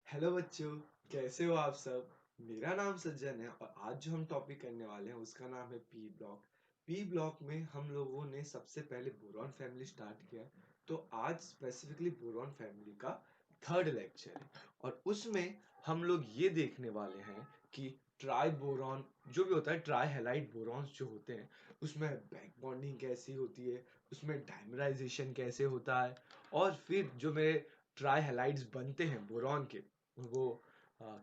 Hello बच्चों, कैसे हो आप सब। मेरा नाम सज्जन है और आज जो हम टॉपिक करने वाले हैं उसका नाम है पी ब्लॉक। पी ब्लॉक में हम लोगों ने सबसे पहले बोरॉन फैमिली स्टार्ट किया। तो आज स्पेसिफिकली बोरॉन फैमिली का थर्ड लेक्चर है और उसमें हम लोग ये देखने वाले हैं कि ट्राई बोरॉन जो भी होता है, ट्राई हैलाइड बोरॉन्स जो होते हैं उसमें बैक बॉन्डिंग कैसी होती है, उसमें डायमराइजेशन कैसे होता है और फिर जो मेरे ट्राई हैलाइड्स बनते हैं बोरॉन के वो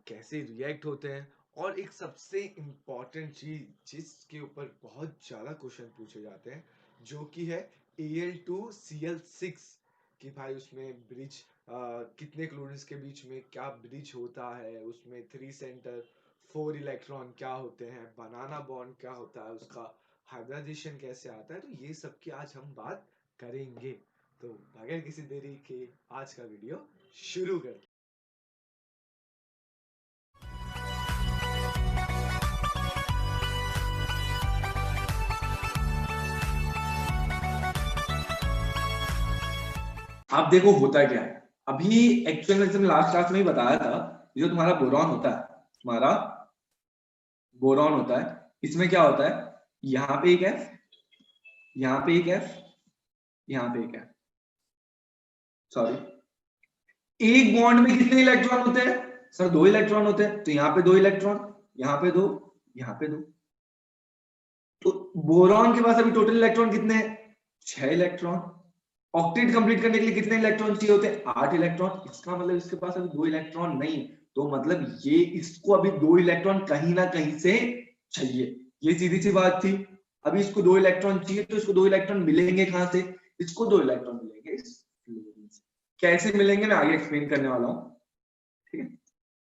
कैसे रिएक्ट होते हैं। और एक सबसे इम्पॉर्टेंट चीज जिसके ऊपर बहुत ज़्यादा क्वेश्चन पूछे जाते हैं जो कि है Al2Cl6 कि भाई उसमें ब्रिज कितने क्लोरीन्स के बीच में क्या ब्रिज होता है, उसमें 3 सेंटर 4 इलेक्ट्रॉन क्या होते हैं, बनाना बॉन्ड क्या होता है, उसका हाइब्रिडाइजेशन कैसे आता है। तो ये सब की आज हम बात करेंगे। तो बगैर किसी देरी के आज का वीडियो शुरू करते हैं। आप देखो होता क्या है। अभी एक्चुअल में जैसे लास्ट क्लास में ही बताया था, जो तुम्हारा बोरॉन होता है, तुम्हारा बोरॉन होता है, इसमें क्या होता है, यहाँ पे एक एफ, यहाँ पे एक एफ, यहाँ पे एक एफ, सॉरी, एक बॉन्ड में कितने इलेक्ट्रॉन होते हैं सर? 2 इलेक्ट्रॉन होते हैं। तो यहाँ पे 2 इलेक्ट्रॉन, यहाँ पे 2, यहाँ पे 2। तो बोरॉन के पास अभी टोटल इलेक्ट्रॉन कितने हैं? 6 इलेक्ट्रॉन। ऑक्टेट कंप्लीट करने के लिए कितने इलेक्ट्रॉन चाहिए होते हैं? 8 इलेक्ट्रॉन। इसका मतलब इसके पास अभी 2 इलेक्ट्रॉन नहीं, तो मतलब ये इसको अभी 2 इलेक्ट्रॉन कहीं ना कहीं से चाहिए। ये सीधी सी बात थी। अभी इसको 2 इलेक्ट्रॉन चाहिए, तो इसको 2 इलेक्ट्रॉन मिलेंगे कहां से? इसको 2 इलेक्ट्रॉन मिलेंगे इस फ्लोरीन से। कैसे मिलेंगे मैं आगे एक्सप्लेन करने वाला हूँ, ठीक है।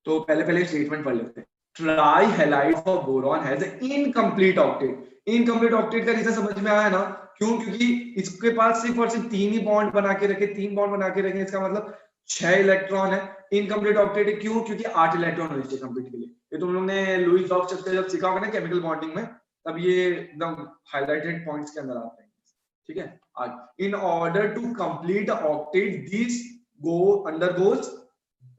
तो पहले पहले स्टेटमेंट पढ़ लेते हैं। Try halide for boron has incomplete octet. Incomplete octet का रीजन समझ में आया ना? क्यों? क्योंकि इसके पास सिर्फ और सिर्फ 3 ही बॉन्ड बना के रखे, 3 बॉन्ड बना के रखे, इसका मतलब 6 इलेक्ट्रॉन है। इनकम्प्लीट ऑक्टेट है क्यों? क्योंकि 8 इलेक्ट्रॉन होने चाहिए कंप्लीट के लिए। ये तुम लोग ने लुईस स्ट्रक्चर से जब सीखा होगा ना केमिकल बॉन्डिंग में, तब ये एकदम हाइलाइटेड पॉइंट्स के अंदर आते हैं, ठीक है। आज in order to complete octet this go undergoes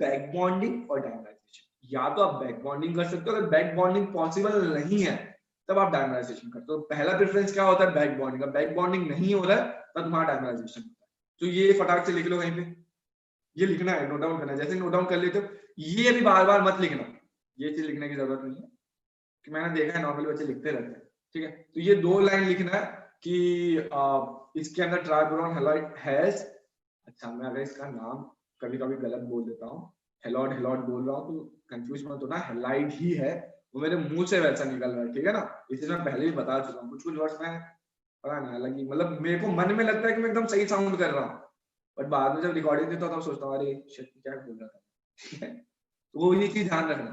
back bonding और डायमराइजेशन। या तो आप बैक बॉन्डिंग कर सकते हो, अगर बैक बॉन्डिंग पॉसिबल नहीं है तब आप डायमराइजेशन करते हो। पहला प्रेफरेंस क्या होता है? Back bonding. बैक बॉन्डिंग नहीं हो रहा है तब तुम्हारा डायमराइजेशन होता है। तो ये फटाक से लिख लो कहीं पे, ये लिखना है, नोट डाउन करना है। जैसे नोट डाउन कर लेते हो, ये अभी बार बार मत लिखना, ये चीज लिखने की जरूरत नहीं है, कि मैंने देखा है नॉर्मल बच्चे लिखते रहते हैं, ठीक है। तो ये 2 लाइन लिखना है कि इसके अंदर ट्राइबोरॉन हैलाइड हैज, अच्छा मैं अगर इसका नाम कभी कभी गलत बोल देता हूँ, हेलॉड हेलॉड बोल रहा हूँ, तो कंफ्यूज मत होना, हेलाइड ही है, वो मेरे मुंह से वैसा निकल रहा है, ठीक है ना। इसे मैं पहले भी बता चुका हूँ, कुछ कुछ वर्ड्स में पता नहीं अलग ही, मतलब मेरे को मन में लगता है कि मैं एकदम सही साउंड कर रहा हूँ, बट बाद में जब रिकॉर्डिंग देता हूँ तब सोचता हूँ अरे शिट क्या बोल रहा था, ठीक है। तो वो ये चीज ध्यान रखना।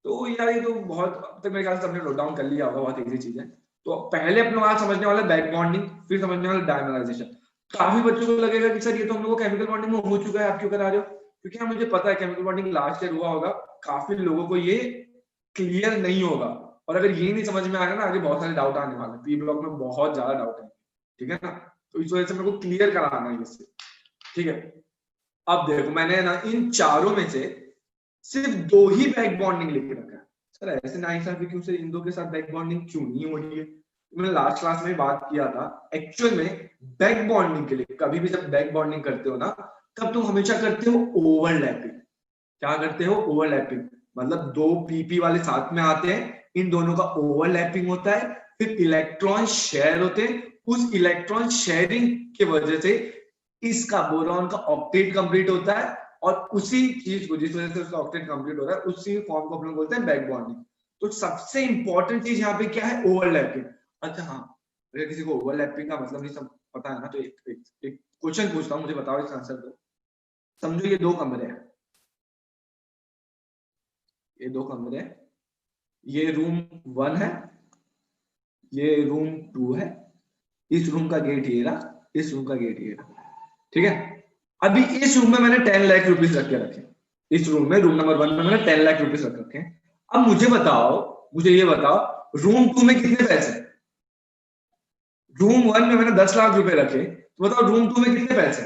तो यार ये तो बहुत अब तक मेरे ख्याल से सबने नोट डाउन कर लिया होगा, बहुत इजी चीज है। तो पहले अपने वहां समझने वाला बैक बॉन्डिंग, फिर समझने वाला डायमराइजेशन। काफी बच्चों को लगेगा कि सर ये तो हम लोग को केमिकल बॉन्डिंग में हो चुका है, आप क्यों करा रहे हो? क्योंकि हाँ मुझे पता है केमिकल बॉन्डिंग लास्ट ईयर हुआ होगा, काफी लोगों को ये क्लियर नहीं होगा, और अगर ये नहीं समझ में आएगा ना आगे बहुत सारे डाउट आने वाले हैं, पी ब्लॉक में बहुत ज्यादा डाउट है, ठीक है ना। तो इस वजह से मेरे को क्लियर कराना है इससे, ठीक है। अब देखो मैंने ना इन चारों में से सिर्फ 2 ही बैक बॉन्डिंग लिख रखा है। सर ऐसे नाइंसाफी क्यों से? इन दो के साथ बैक बॉन्डिंग क्यों नहीं हो रही है? मैंने लास्ट क्लास में बात किया था, एक्चुअल में बैक बॉन्डिंग के लिए कभी भी जब बैक बॉन्डिंग करते हो ना, तब तुम हमेशा करते हो ओवरलैपिंग। क्या करते हो? ओवरलैपिंग। मतलब 2 पीपी वाले साथ में आते हैं, इन दोनों का ओवरलैपिंग होता है, फिर इलेक्ट्रॉन शेयर होते हैं, उस इलेक्ट्रॉन शेयरिंग की वजह से इसका बोरॉन का ऑक्टेट कंप्लीट होता है, और उसी चीज को जिस वजह से उसका ऑक्टेट कंप्लीट हो रहा है उसी फॉर्म को हम लोग बोलते हैं बैक बॉन्डिंग। तो सबसे इंपॉर्टेंट चीज यहाँ पे क्या है? ओवरलैपिंग। अच्छा हाँ, अगर किसी को ओवरलैपिंग का मतलब नहीं सब पता है ना, तो एक क्वेश्चन पूछता हूँ, मुझे बताओ इसका आंसर दो। समझो ये 2 कमरे हैं, ये 2 कमरे हैं, ये रूम 1 है, ये रूम 2 है, इस रूम का गेट ये रहा, इस रूम का गेट ये रहा, ठीक है। अभी इस रूम में मैंने 10 लाख रुपीस रख के रखे, इस रूम में, रूम नंबर 1 में मैंने 10 लाख रुपीस रख रखे। अब मुझे बताओ, मुझे ये बताओ, रूम 2 में कितने पैसे? रूम 1 में मैंने 10 लाख रुपए रखे, तो बताओ रूम 2 में कितने पैसे?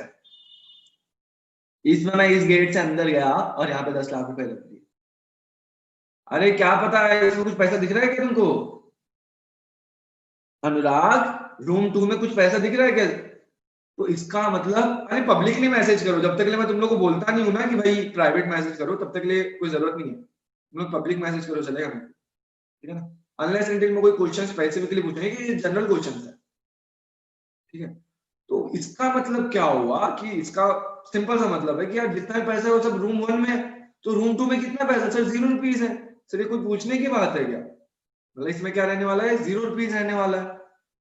इसमें मैं इस गेट से अंदर गया और यहाँ पे 10 लाख रुपए लग दिए। अरे क्या पता है इसमें कुछ पैसा दिख रहा है क्या तुमको? अनुराग, रूम 2 में कुछ पैसा दिख रहा है क्या? तो इसका मतलब, अरे पब्लिकली मैसेज करो, जब तक के लिए मैं तुम लोग को बोलता नहीं हूं ना कि भाई प्राइवेट मैसेज करो, तब तक के लिए कोई जरूरत नहीं है। तुम लोग पब्लिक मैसेज करो, चलेगा मेरे को, ठीक है ना? अनलेस एंटिल में कोई क्वेश्चन स्पेसिफिकली पूछेंगे कि ये जनरल क्वेश्चन है, ठीक है? तो इसका मतलब क्या हुआ कि इसका सिंपल सा मतलब है कि यार जितना भी पैसा है वो सब रूम 1 में है, तो रूम 2 में कितना पैसा? सर 0 रुपीज है। सर ये कोई पूछने की बात है क्या? मतलब इसमें क्या रहने वाला है? 0 रुपीज रहने वाला है।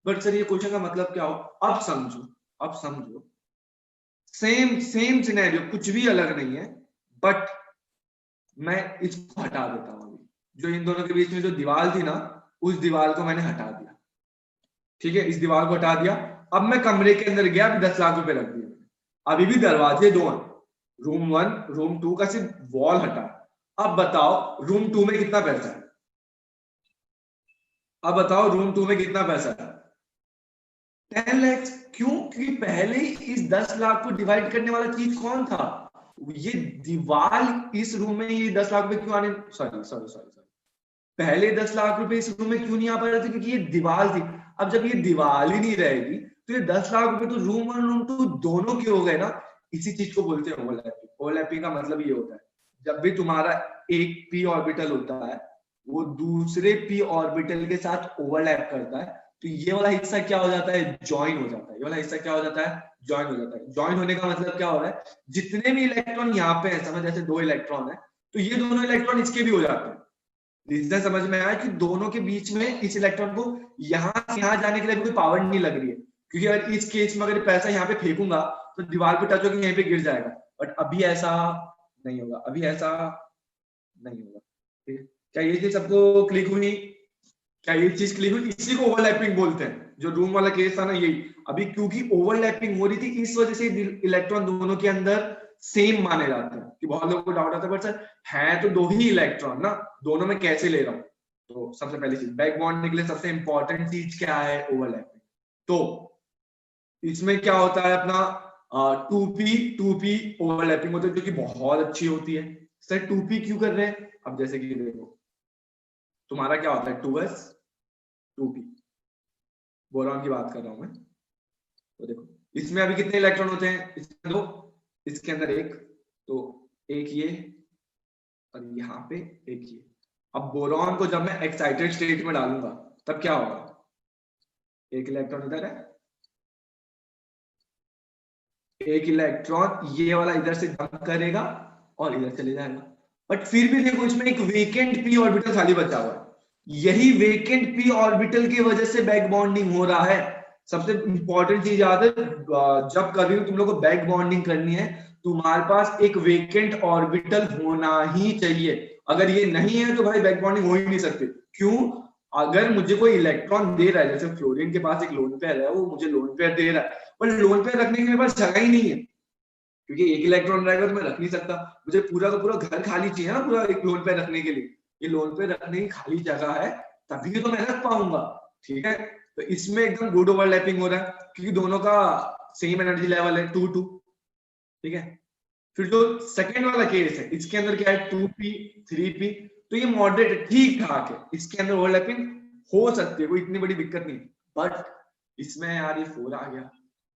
बट सर ये क्वेश्चन का मतलब क्या हो? अब समझो, अब समझो, सेम सेम सिनेरियो, कुछ भी अलग नहीं है, बट मैं इसको हटा देता हूं। अभी जो इन दोनों के बीच में जो दीवार थी ना, उस दीवार को मैंने हटा दिया, ठीक है? इस दीवार को हटा दिया। अब मैं कमरे के अंदर गया, अभी 10 लाख रुपए रख दिए। अभी भी दरवाजे दो हैं, रूम 1 रूम 2 का सिर्फ वॉल हटा। अब बताओ रूम 2 में कितना पैसा है? अब बताओ रूम 2 में कितना पैसा है? 10 लाख। क्यों? क्योंकि पहले इस 10 लाख को डिवाइड करने वाला चीज कौन था? ये दीवार। इस रूम में ये 10 लाख रुपए क्यों आने, सॉरी सॉरी सॉरी सॉरी, पहले 10 लाख रुपए इस रूम में क्यों नहीं आ पा रहे थे? क्योंकि ये दीवार थी। अब जब ये दीवार ही नहीं रहेगी तो ये 10 लाख रुपए तो रूम 1 रूम 2 दोनों के हो गए ना। इसी चीज को बोलते हैं ओवरलैपिंग। ओवरलैपिंग का मतलब ये होता है, जब भी तुम्हारा एक पी ऑर्बिटल होता है वो दूसरे पी ऑर्बिटल के साथ ओवरलैप करता है, तो ये वाला हिस्सा क्या हो जाता है? ज्वाइन हो जाता है। ये वाला हिस्सा क्या हो जाता है? ज्वाइन हो जाता है। ज्वाइन होने का मतलब क्या हो रहा है? जितने भी इलेक्ट्रॉन यहाँ पे है, समझ, जैसे 2 इलेक्ट्रॉन है, तो ये दोनों इलेक्ट्रॉन इसके भी हो जाते हैं। रीजन समझ में आया कि दोनों के बीच में इस इलेक्ट्रॉन को यहाँ से यहाँ जाने के लिए कोई पावर नहीं लग रही है, क्योंकि अगर इस केस में अगर पैसा यहाँ पे फेंकूंगा तो दीवार पे टच होकर यहीं पे गिर जाएगा। बट अभी ऐसा नहीं होगा, अभी ऐसा नहीं होगा, ठीक है? क्या ये चीज सबको क्लिक हुई? क्या ये चीज क्लिक हुई? इसी को ओवरलैपिंग बोलते हैं। जो रूम वाला केस था ना, यही। अभी क्योंकि ओवरलैपिंग हो रही थी, इस वजह से इलेक्ट्रॉन दोनों के अंदर सेम माने जाते हैं। कि बहुत लोगों को डाउट आता है, बट सर है तो 2 ही इलेक्ट्रॉन ना, दोनों में कैसे ले रहा हूँ? तो सबसे पहली चीज, बैक बॉन्ड के लिए सबसे इंपॉर्टेंट चीज क्या है? ओवरलैपिंग। तो इसमें क्या होता है अपना 2p ओवरलैपिंग होती है, जो कि बहुत अच्छी होती है। सर 2p क्यों कर रहे हैं? अब जैसे कि देखो, तुम्हारा क्या होता है? 2s 2p, बोरॉन की बात कर रहा हूं मैं। तो देखो इसमें अभी कितने इलेक्ट्रॉन होते हैं? इसमें 2, इसके अंदर 1, तो एक ये और यहाँ पे एक ये। अब बोरॉन को जब मैं एक्साइटेड स्टेट में डालूंगा तब क्या होगा? एक इलेक्ट्रॉन इधर है, एक इलेक्ट्रॉन ये वाला इधर से जंप करेगा और इधर चले जाएगा। बट फिर भी देखो इसमें एक वेकेंट पी ऑर्बिटल खाली बचा हुआ है। यही वेकेंट पी ऑर्बिटल की वजह से बैक बॉन्डिंग हो रहा है। सबसे इंपॉर्टेंट चीज याद है, जब कभी तुम लोग को बैक बॉन्डिंग करनी है, तुम्हारे पास एक वेकेंट ऑर्बिटल होना ही चाहिए। अगर ये नहीं है तो भाई बैक बॉन्डिंग हो ही नहीं सकती। क्यों? अगर मुझे कोई इलेक्ट्रॉन दे रहा है, जैसे फ्लोरीन के पास एक लोन पेयर है, वो मुझे लोन पेयर दे रहा है, पर लोन पेयर रखने के मेरे पास जगह ही नहीं है, क्योंकि एक इलेक्ट्रॉन रहेगा तो मैं रख नहीं सकता। मुझे पूरा का पूरा घर खाली चाहिए ना, पूरा एक लोन पेयर रखने के लिए। ये लोन पेयर रखने की खाली जगह है, तभी तो मैं रख पाऊंगा, ठीक है? तो इसमें एकदम गुड ओवरलैपिंग हो रहा है, क्योंकि दोनों का सेम एनर्जी लेवल है 2-2, ठीक है? फिर जो सेकेंड वाला केस है, इसके अंदर क्या है? 2p 3p, तो ये मॉडरेट ठीक ठाक है, इसके अंदर ओवरलैपिंग हो सकती है, कोई इतनी बड़ी दिक्कत नहीं। बट इसमें यार ये 4 आ गया,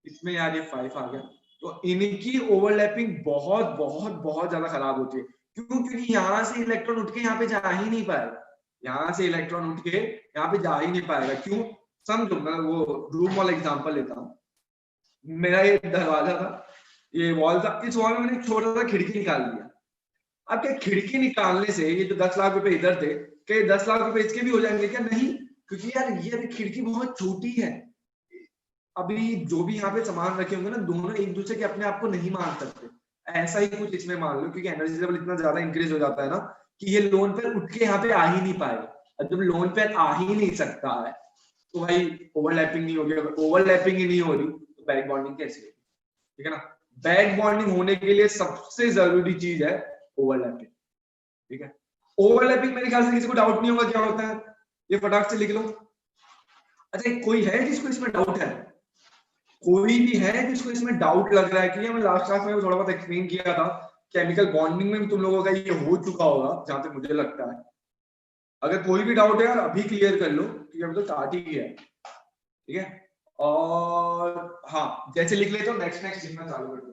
इसमें यार ये 5 आ गया, तो इनकी ओवरलैपिंग बहुत बहुत बहुत ज्यादा खराब होती है। क्यों? क्योंकि यहाँ से इलेक्ट्रॉन उठ के यहाँ पे जा ही नहीं पाएगा, यहाँ से इलेक्ट्रॉन उठ के यहाँ पे जा ही नहीं पाएगा। क्यों? समझो, मैं वो रूम वाला एग्जांपल लेता हूँ। मेरा ये दरवाजा था, ये वॉल था, इस वॉल में मैंने एक छोटा सा खिड़की निकाल दिया। अब क्या खिड़की निकालने से ये जो 10 लाख रुपए इधर थे, क्या 10 लाख रुपए इसके भी हो जाएंगे क्या? नहीं, क्योंकि यार ये खिड़की बहुत छोटी है। अभी जो भी यहाँ पे सामान रखे होंगे ना, दोनों एक दूसरे के अपने आप को नहीं मान सकते। ऐसा ही कुछ इसमें मान लो, क्योंकि एनर्जी लेवल इतना ज्यादा इंक्रीज हो जाता है ना कि ये लोन पर उठ के यहाँ पे आ ही नहीं पाएगा। और जब लोन पर आ ही नहीं सकता है तो भाई ओवरलैपिंग नहीं होगी। अगर ओवरलैपिंग ही नहीं हो रही तो बैक बॉन्डिंग कैसे होगी? ठीक है ना? बैक बॉन्डिंग होने के लिए सबसे जरूरी चीज है ओवरलैपिंग, ठीक है? ओवरलैपिंग मेरे ख्याल से किसी को डाउट नहीं होगा क्या होता है, ये फटाक से लिख लो। अच्छा कोई है जिसको इसमें डाउट है? कोई भी है जिसको इसमें डाउट लग रहा है? कि मैं लास्ट क्लास में थोड़ा बहुत एक्सप्लेन किया था, केमिकल बॉन्डिंग में भी तुम लोगों का ये हो चुका होगा जहां तक मुझे लगता है। अगर कोई भी डाउट है यार अभी क्लियर कर लो, क्योंकि अभी तो स्टार्ट ही किया है, ठीक है। और हाँ, जैसे लिख लेते हो नेक्स्ट नेक्स्ट लिखना चालू कर दो।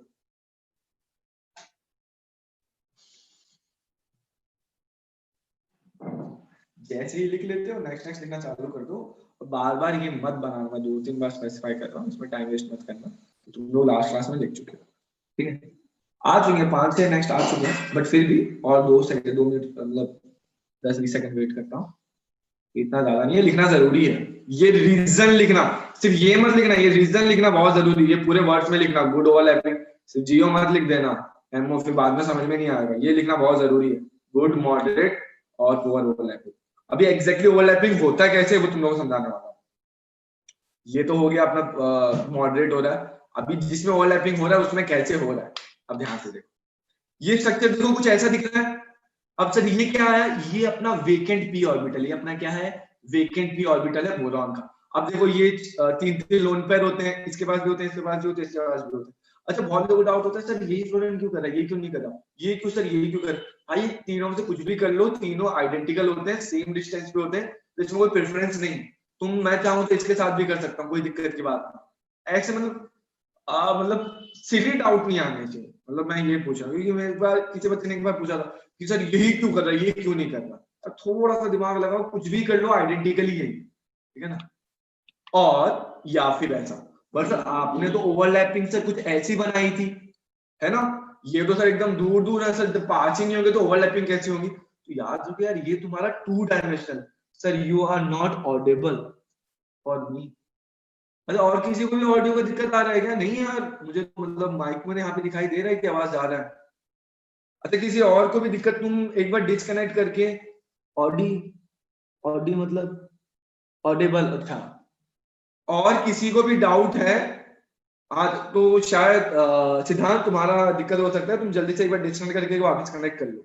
जैसे ही लिख लेते हो नेक्स्ट नेक्स्ट लिखना चालू कर दो। बार बार ये मत बनाना, 2-3 बार स्पेसिफाई कर रहा हूँ, इसमें टाइम वेस्ट मत करना। तुम लोग लास्ट क्लास में लिख चुके हो, ठीक है। आ चुके हैं 5-6 नेक्स्ट आ चुके हैं, बट फिर भी और 2 मिनट मतलब 10-20 सेकंड वेट करता हूँ। इतना ज्यादा नहीं है, लिखना जरूरी है। ये रीजन लिखना, सिर्फ ये मत लिखना, ये रीजन लिखना बहुत जरूरी है। ये पूरे वर्ड्स में लिखना, गुड ओवरलैपिंग, सिर्फ जियो मत लिख देना, एमओ फिर बाद में समझ में नहीं आएगा। ये लिखना बहुत जरूरी है, गुड, मॉडरेट और पुअर ओवरलैपिंग। अभी एग्जैक्टली ओवरलैपिंग होता कैसे वो तुम लोगों को समझाने वाला हूं। ये तो हो गया अपना मॉडरेट हो रहा है। अभी जिसमें ओवरलैपिंग हो रहा है उसमें कैसे हो रहा है, अब ध्यान से देखो। ये स्ट्रक्चर देखो कुछ ऐसा दिख रहा है। अब सर ये क्या है? ये अपना वेकेंट पी ऑर्बिटल, ये अपना क्या है? वेकेंट पी ऑर्बिटल है बोरॉन का। अब देखो ये 3 लोन पेयर होते हैं, इसके पास भी होते हैं, इसके पास भी होते हैं, इसके पास भी होते हैं। अच्छा, बहुत लोगों को डाउट होता है सर ये फ्लोरीन क्यों कर रहा है, ये क्यों नहीं कर रहा, ये क्यों सर, ये क्यों कर। भाई तीनों में से कुछ भी कर लो, तीनों आइडेंटिकल होते हैं, सेम डिस्टेंस पे होते हैं, तो इसमें कोई प्रेफरेंस नहीं। तुम मैं चाहूँ तो इसके साथ भी कर सकता हूँ, कोई दिक्कत की बात नहीं। ऐसे मतलब सिली डाउट नहीं आने चाहिए। मतलब मैं ये पूछा क्योंकि मैं एक बार किसी बच्चे ने एक बार पूछा था कि सर यही क्यों कर रहा है, ये क्यों नहीं कर रहा। थोड़ा सा दिमाग लगाओ, कुछ भी कर लो आइडेंटिकली यही, ठीक है ना। और या फिर ऐसा, बस आपने तो ओवरलैपिंग से कुछ ऐसी बनाई थी, है ना। ये तो सर एकदम दूर दूर है सर, पास ही नहीं होंगे तो ओवरलैपिंग कैसी होगी। तो याद रखो यार, ये तुम्हारा 2 dimensional. Sir you are not audible for me. मतलब और किसी को भी ऑडियो का दिक्कत आ रहा है क्या? नहीं यार, मुझे तो मतलब माइक में यहाँ पे दिखाई दे रहा है कि आवाज आ रहा है। अच्छा, किसी और को भी दिक्कत, तुम एक बार डिस्कनेक्ट करके ऑडी ऑडी मतलब ऑडिबल। अच्छा, और किसी को भी डाउट है आज तो शायद सिद्धांत तुम्हारा दिक्कत हो सकता है, तुम जल्दी से एक बार डिस्कनेक्ट करके वापस कनेक्ट कर लो,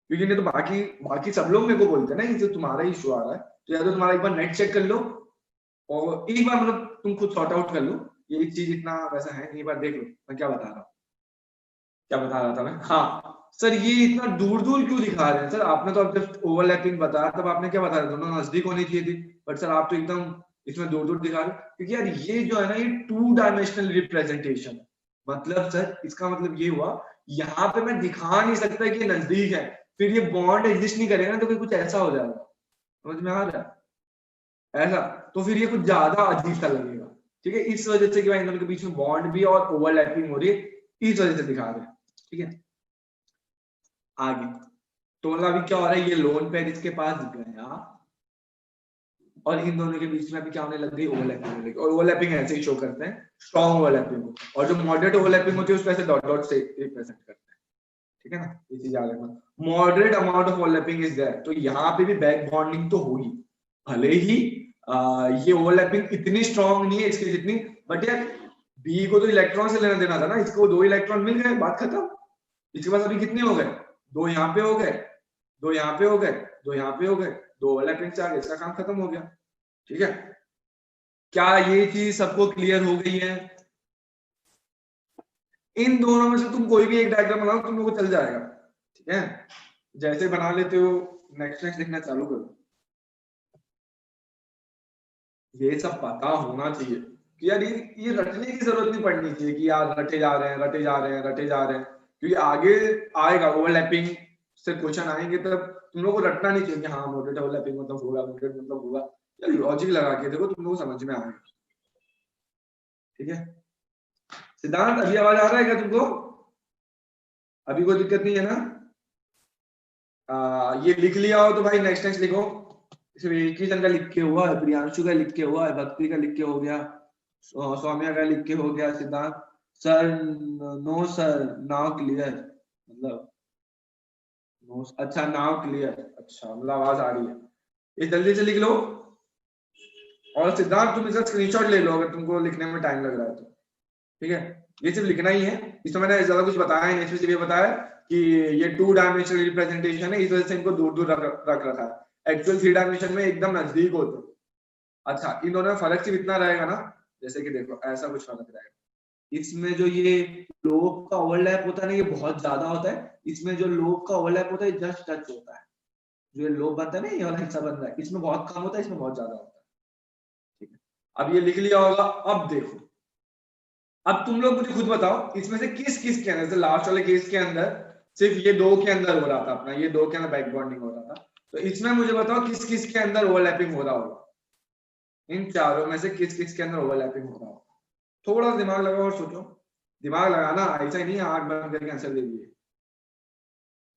क्योंकि नहीं तो बाकी बाकी सब लोग मेरे को बोलते हैं ना कि तुम्हारा इशू आ रहा है। तो या तो तुम्हारा एक बार नेट चेक कर लो और एक बार मतलब तुम खुद सॉर्ट आउट कर लो। ये चीज इतना वैसा है, एक बार देख लो मैं क्या बता रहा हूँ। क्या बता रहा था मैं? हाँ सर, ये इतना दूर दूर क्यों दिखा रहे हैं सर? आपने तो अब जब ओवरलैपिंग बताया तब आपने क्या बताया, दोनों नजदीक होनी चाहिए थी, बट सर आप तो एकदम इसमें दूर दूर दिखा रहे हो। क्योंकि यार ये जो है ना, ये 2 डायमेंशनल रिप्रेजेंटेशन, मतलब सर इसका मतलब ये हुआ यहाँ पे मैं दिखा नहीं सकता कि नजदीक है, फिर ये बॉन्ड एग्जिस्ट नहीं करेगा तो कुछ ऐसा हो जाएगा। समझ में आ रहा है? ऐसा तो फिर ये कुछ ज्यादा अजीब सा लगेगा, ठीक है। इस वजह से कि भाई इन दोनों के बीच में बॉन्ड भी और ओवरलैपिंग हो रही है, इस वजह से दिखा रहे हैं, ठीक है। आगे तो मतलब अभी क्या हो रहा है, ये लोन पेयर इसके पास गया और इन दोनों के बीच में अभी क्या होने लग गई, ओवरलैपिंग होने लगी। और ओवरलैपिंग ऐसे ही शो करते हैं, स्ट्रॉन्ग ओवरलैपिंग को, और जो मॉडरेट ओवरलैपिंग होती है उसको ऐसे डॉट डॉट से रिप्रेजेंट करते हैं, ठीक है ना। ये चीज याद रखना, moderate amount of overlapping is there. तो यहाँ पे भी बैक बॉन्डिंग तो होगी, भले ही ये ओवरलैपिंग इतनी स्ट्रॉन्ग नहीं है इसकी जितनी, बट यार बी को तो इलेक्ट्रॉन से लेना देना था ना, इसको 2 इलेक्ट्रॉन मिल गए, बात खत्म। इसके पास अभी कितने हो गए, 2 यहाँ पे हो गए, 2 यहाँ पे हो गए, 2 यहाँ पे हो गए, 2 ओवरलैपिंग से आ गए, इसका काम खत्म हो गया, ठीक है। क्या ये चीज सबको क्लियर हो गई है? इन दोनों में से तुम कोई भी एक डायग्राम बनाओ, तुम लोगों को चल जाएगा, ठीक है। जैसे बना लेते हो नेक्स्ट नेक्स्ट लिखना चालू करो। ये सब पता होना चाहिए कि यार ये रटने की जरूरत नहीं पड़नी चाहिए कि यार रटे जा रहे हैं, रटे जा रहे हैं, रटे जा रहे हैं, क्योंकि आगे आएगा ओवरलैपिंग से क्वेश्चन आएंगे, तब तुम लोग को रटना नहीं चाहिए कि हाँ मॉडरेट ओवरलैपिंग मतलब होगा, मॉडरेट मतलब होगा। यार लॉजिक लगा के देखो, तुम लोग को समझ में आएगा, ठीक है। सिद्धांत अभी आवाज आ रहा है क्या तुमको? अभी कोई दिक्कत नहीं है ना? ये लिख लिया हो तो भाई नेक्स्ट नेक्स्ट लिखो। सिर्फ एक ही जन का लिख के हुआ है, प्रियांशु का लिख के हुआ है, भक्ति का लिख के हो गया, सौम्या का लिख के हो गया, Siddhant sir no sir now clear, मतलब नो, अच्छा नाउ क्लियर, अच्छा मतलब आवाज आ रही है। ये जल्दी से लिख लो। और सिद्धांत तुम इसका स्क्रीनशॉट ले लो अगर तुमको लिखने में टाइम लग रहा है तो, ठीक है। ये सिर्फ लिखना ही है, इसमें मैंने ज्यादा कुछ बताया नहीं, सिर्फ ये बताया कि ये 2 डायमेंशनल रिप्रेजेंटेशन है, इस वजह से इनको दूर दूर रख रखा है। एक्चुअल 3 डायमेंशन में एकदम नजदीक होते हैं। अच्छा, इन दोनों में फर्क सिर्फ इतना रहेगा ना, जैसे कि देखो ऐसा कुछ फर्क रहेगा, इसमें जो ये लोब का ओवरलैप होता है ना ये बहुत ज्यादा होता है, इसमें जो लोब का ओवरलैप होता है जस्ट टच होता है, जो ये लोब बनता है ना ये वाला हिस्सा बन रहा है, इसमें बहुत कम होता है, इसमें बहुत ज्यादा होता है। ठीक है, अब ये लिख लिया होगा। अब देखो, अब तुम लोग मुझे खुद बताओ इसमें से किस किस के अंदर, लास्ट वाले केस के अंदर सिर्फ ये दो के अंदर हो रहा था अपना, ये दो के अंदर बैक बॉन्डिंग हो रहा था, तो इसमें मुझे बताओ किस किस के अंदर ओवरलैपिंग हो रहा होगा, इन चारों में से किस किस के अंदर ओवरलैपिंग हो रहा होगा। थोड़ा दिमाग लगाओ और सोचो, दिमाग लगाना ऐसा ही नहीं आंख बंद करके आंसर दे दिए,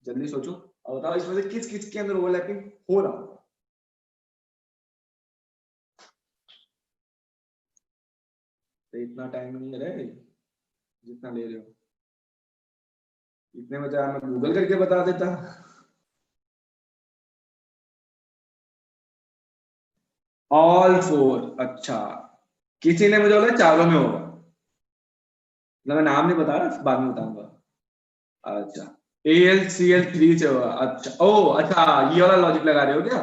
जल्दी सोचो और बताओ इसमें से किस किस के अंदर ओवरलैपिंग हो रहा होगा। तो इतना टाइम नहीं है जितना ले रहे हो, इतने में चाहे मैं गूगल करके बता देता। ऑल फोर, अच्छा किसी ने मुझे बोला चारों में होगा, मैं नाम नहीं बता रहा, बाद में बताऊंगा। अच्छा AlCl3 से होगा, अच्छा ओ अच्छा ये वाला लॉजिक लगा रहे हो क्या,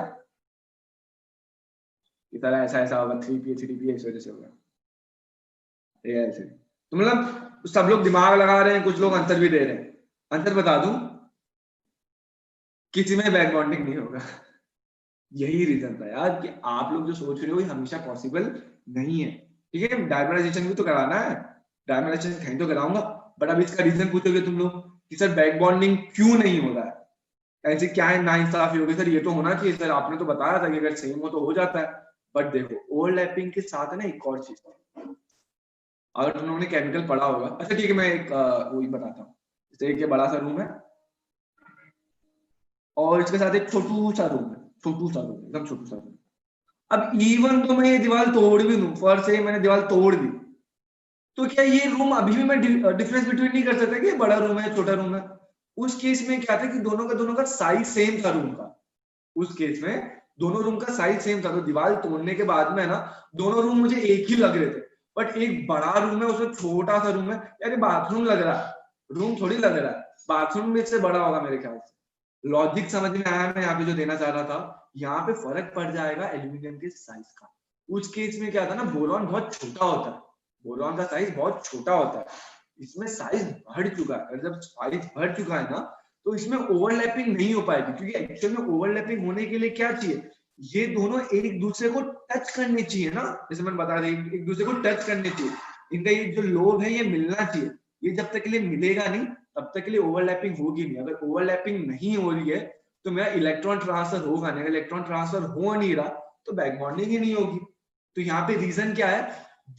इतना ऐसा ऐसा होगा 3PH इस वजह से होगा AlCl, तो मतलब सब लोग दिमाग लगा रहे हैं, कुछ लोग आंसर भी दे रहे हैं। आंसर बता दूं, किसी में बैक बॉन्डिंग नहीं होगा। यही रीजन था यार कि आप लोग जो सोच रहे हो ये हमेशा पॉसिबल नहीं है। ठीक है, डायमराइजेशन भी तो कराना है, डायमराइजेशन कहीं तो कराऊंगा, बट अब इसका रीजन पूछोगे तुम लोग कि सर बैक बॉन्डिंग क्यों नहीं हो रहा है, ऐसे क्या है नाइंसाफी होगी सर, ये तो होना चाहिए सर, आपने तो बताया था कि अगर सेम हो तो हो जाता है। बट देखो ओवरलैपिंग के साथ है ना एक और चीज, अगर तुम लोगों ने केमिकल पढ़ा होगा, अच्छा ठीक है मैं एक वही बताता हूँ, जैसे एक ये बड़ा सा रूम है और इसके साथ एक छोटू सा रूम है, छोटू सा रूम, एकदम छोटू सा रूम। अब इवन तो मैं ये दीवार तोड़ भी दूं, फर्श से मैंने दीवार तोड़ दी, तो क्या ये रूम अभी भी मैं डिफरेंस बिटवीन नहीं कर सकता कि ये बड़ा रूम है छोटा रूम है। उस केस में क्या था कि दोनों का साइज सेम था रूम का, उस केस में दोनों रूम का साइज सेम था, तो दीवार तोड़ने के बाद में ना दोनों रूम मुझे एक ही लग रहे थे, बट एक बड़ा रूम है उसमें छोटा सा रूम है, यार बाथरूम लग रहा है, रूम थोड़ी लग रहा है, बाथरूम में इससे बड़ा होगा मेरे ख्याल से। लॉजिक समझ में आया मैं यहाँ पे जो देना चाह रहा था, यहाँ पे फर्क पड़ जाएगा एल्यूमिनियम के साइज का। उस केस में क्या था ना, बोरॉन बहुत छोटा होता है, बोरॉन का साइज बहुत छोटा होता है, इसमें साइज बढ़ चुका है, जब साइज बढ़ चुका है ना तो इसमें ओवरलैपिंग नहीं हो पाएगी, क्योंकि एक्चुअल में ओवरलैपिंग होने के लिए क्या चाहिए, ये दोनों एक दूसरे को टच करने चाहिए ना, जैसे मैंने बता दिया एक दूसरे को टच करने चाहिए, इनका ये जो लोब है ये मिलना चाहिए, ये जब तक के लिए मिलेगा नहीं तब तक के लिए ओवरलैपिंग होगी नहीं। अगर ओवरलैपिंग नहीं हो रही है तो मेरा इलेक्ट्रॉन ट्रांसफर होगा नहीं, इलेक्ट्रॉन ट्रांसफर हो नहीं रहा तो बैक बॉन्डिंग ही नहीं होगी। तो यहाँ पे रीजन क्या है,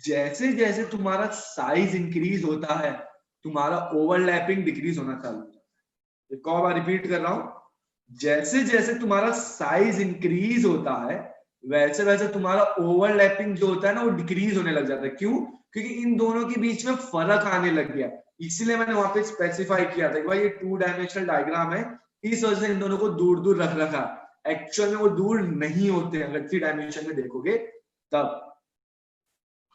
जैसे जैसे तुम्हारा साइज इंक्रीज होता है तुम्हारा ओवरलैपिंग डिक्रीज होना चालू होता है। एक और बार रिपीट कर रहा हूं, जैसे जैसे तुम्हारा साइज इंक्रीज होता है वैसे वैसे तुम्हारा ओवरलैपिंग जो होता है ना वो डिक्रीज होने लग जाता है। क्यों? क्योंकि इन दोनों के बीच में फर्क आने लग गया, इसीलिए मैंने वहां पे स्पेसिफाई किया था कि भाई ये 2 डायमेंशनल डायग्राम है, इस वजह से इन दोनों को दूर दूर रख रखा। एक्चुअल में वो दूर नहीं होते हैं, अगर 3 डायमेंशन में देखोगे तब।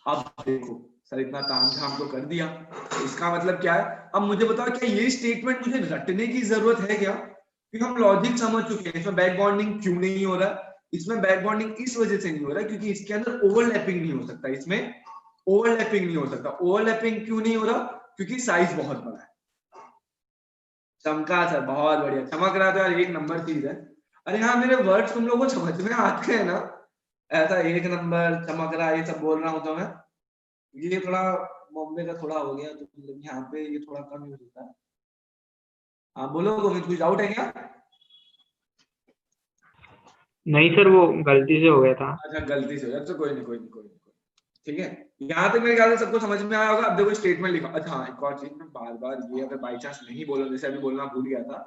अब देखो सर इतना ताम झाम तो कर दिया, तो इसका मतलब क्या है, अब मुझे बताओ क्या ये स्टेटमेंट मुझे रटने की जरूरत है क्या, क्योंकि हम लॉजिक समझ चुके हैं इसमें बैक बॉन्डिंग क्यों नहीं हो रहा है। इसमें बैक बॉन्डिंग इस वजह से नहीं हो रहा है क्योंकि इसके अंदर ओवरलैपिंग नहीं हो सकता, इसमें ओवरलैपिंग नहीं हो सकता। ओवरलैपिंग क्यों नहीं हो रहा, क्योंकि साइज बहुत बड़ा है। चमका सर, बहुत बढ़िया, चमक रहा था यार, एक नंबर चीज है। अरे हाँ मेरे वर्ड्स तुम लोगों को समझ में आते हैं ना, ऐसा एक नंबर चमक रहा है ये सब बोल रहा हूँ तो मैं, ये थोड़ा बॉम्बे का थोड़ा हो गया तो मतलब यहाँ पे ये थोड़ा कम यूज होता है। हाँ बोलो गोविंद, कुछ डाउट है क्या? नहीं सर वो गलती से हो गया था। अच्छा गलती से हो गया, तो कोई नहीं कोई नहीं कोई नहीं, ठीक है। यहाँ तक मेरे ख्याल से सबको समझ में आया होगा। अब देखो स्टेटमेंट लिखा, अच्छा हाँ एक और चीज मैं बार बार ये अगर बाई चांस नहीं बोला, जैसे अभी बोलना भूल गया था,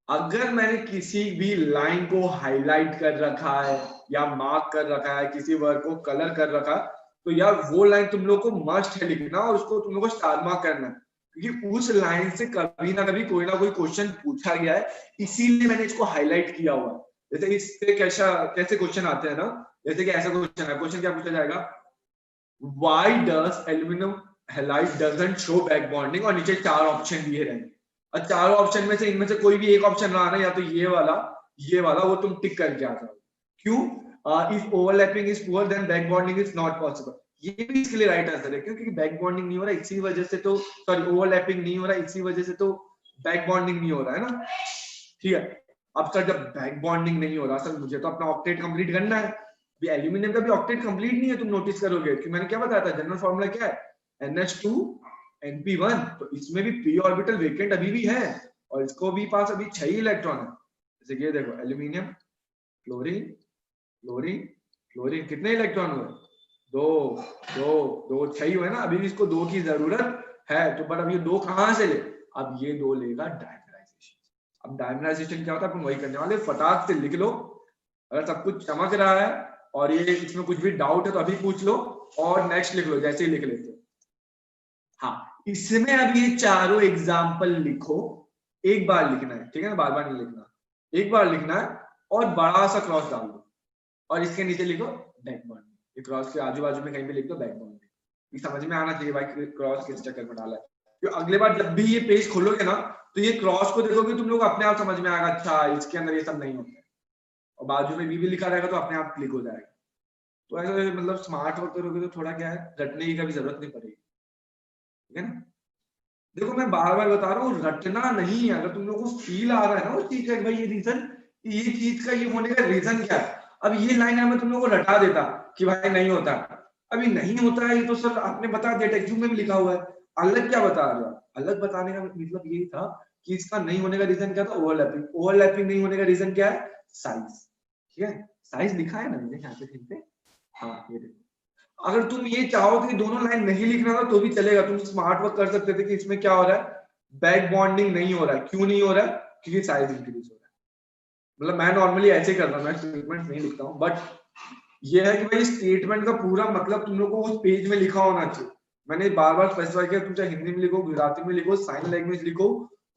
अगर मैंने किसी भी लाइन को हाईलाइट कर रखा है या मार्क कर रखा है, किसी वर्ड को कलर कर रखा, तो यार वो लाइन तुम लोग को मस्ट है लिखना और उसको तुम लोग को स्टार मार्क करना है, क्योंकि उस लाइन से कभी ना कभी कोई ना कोई क्वेश्चन पूछा गया है, इसीलिए मैंने इसको हाईलाइट किया हुआ है। जैसे इससे कैसे क्वेश्चन आते हैं ना, जैसे कि ऐसा क्वेश्चन है, क्वेश्चन क्या पूछा जाएगा, Why does aluminum halide doesn't show back bonding, और नीचे 4 ऑप्शन दिए रहेंगे, और चारों ऑप्शन में से इनमें से कोई भी एक ऑप्शन रहा ना, या तो ये वाला वो तुम टिक करके आ जाओ। क्यों? If overlapping is poor then back bonding is not possible. ये भी इसके लिए राइट आंसर है, क्योंकि बैक बॉन्डिंग नहीं हो रहा इसी वजह से, तो सॉरी ओवरलैपिंग नहीं हो रहा इसी वजह से तो बैक बॉन्डिंग नहीं हो रहा है ना। ठीक है, अब सर जब बैक बॉन्डिंग नहीं हो रहा सर, मुझे तो अपना ऑक्टेट कंप्लीट करना है। अभी एल्यूमिनियम का भी ऑक्टेट कंप्लीट नहीं है, तुम नोटिस करोगे कि मैंने क्या बताया था, जनरल फॉर्मूला क्या है, NH2 NP1। तो इसमें भी p ऑर्बिटल वेकेंट अभी भी है और इसको भी पास अभी 6 इलेक्ट्रॉन है। जैसे कि ये देखो एल्यूमिनियम, क्लोरीन, क्लोरीन, क्लोरीन, कितने इलेक्ट्रॉन हुए, 2 2 2, 6 हुए ना। अभी भी इसको 2 की जरूरत है, तो बट अब ये 2 कहां से ले, अब ये 2 लेगा डायमराइजेशन। अब डायमराइजेशन क्या होता है अपन वही करने वाले, फटाक से लिख लो। अगर सब कुछ चमक रहा है और ये इसमें कुछ भी डाउट है तो अभी पूछ लो और नेक्स्ट लिख लो, जैसे ही लिख लेते हो। हाँ, इसमें अब ये चारों एग्जाम्पल लिखो, एक बार लिखना है, ठीक है ना, बार बार नहीं लिखना, एक बार लिखना है और बड़ा सा क्रॉस डाल दो और इसके नीचे लिखो बैक बॉन्ड। ये क्रॉस के आजू बाजू में कहीं भी लिख दो बैक बॉन्ड। ये समझ में आना चाहिए भाई क्रॉस किस चक्कर में डाला है, तो अगले बार जब भी ये पेज खोलोगे ना तो ये क्रॉस को देखोगे तुम लोग अपने आप समझ में आएगा, अच्छा इसके अंदर ये सब नहीं होता है, और बाजू में भी लिखा रहेगा तो अपने आप क्लिक हो जाएगा। तो ऐसा मतलब स्मार्ट वर्क करोगे तो थोड़ा क्या है, रटने की कभी जरूरत नहीं पड़ेगी, ठीक है ना। देखो मैं बार बार बता रहा हूँ, रटना नहीं है। अगर तुम लोगों को फील आ रहा है ना उस चीज का, भाई ये रीजन, ये चीज का ये होने का रीजन क्या है, अब ये लाइन है मैं तुम लोगों को रटा देता कि भाई नहीं होता, अभी नहीं होता है ये तो सर आपने बता दिया, टेक्स्ट बुक में भी लिखा हुआ है। अलग क्या बता रहे हो, अलग बताने का मतलब यही था कि इसका नहीं होने का रीजन क्या था, ओवरलैपिंग। ओवरलैपिंग नहीं होने का रीजन क्या है, साइज। ठीक है, साइज लिखा है ना मैंने यहाँ पे कहीं पे, हाँ ये देखो। अगर तुम ये चाहो कि दोनों लाइन नहीं लिखना था तो भी चलेगा, तुम स्मार्ट वर्क कर सकते थे कि इसमें क्या हो रहा है, बैक बॉन्डिंग नहीं हो रहा है। क्यों नहीं हो रहा है, क्योंकि साइज इंक्रीज हो रहा है। मतलब मैं नॉर्मली ऐसे करता हूँ, मैं स्टेटमेंट नहीं लिखता हूँ, बट ये है कि भाई स्टेटमेंट का पूरा मतलब तुम लोग को उस पेज में लिखा होना चाहिए। मैंने बार बार स्पेसिफाई किया, तुम चाहे हिंदी में लिखो, गुजराती में लिखो, साइन लैंग्वेज लिखो,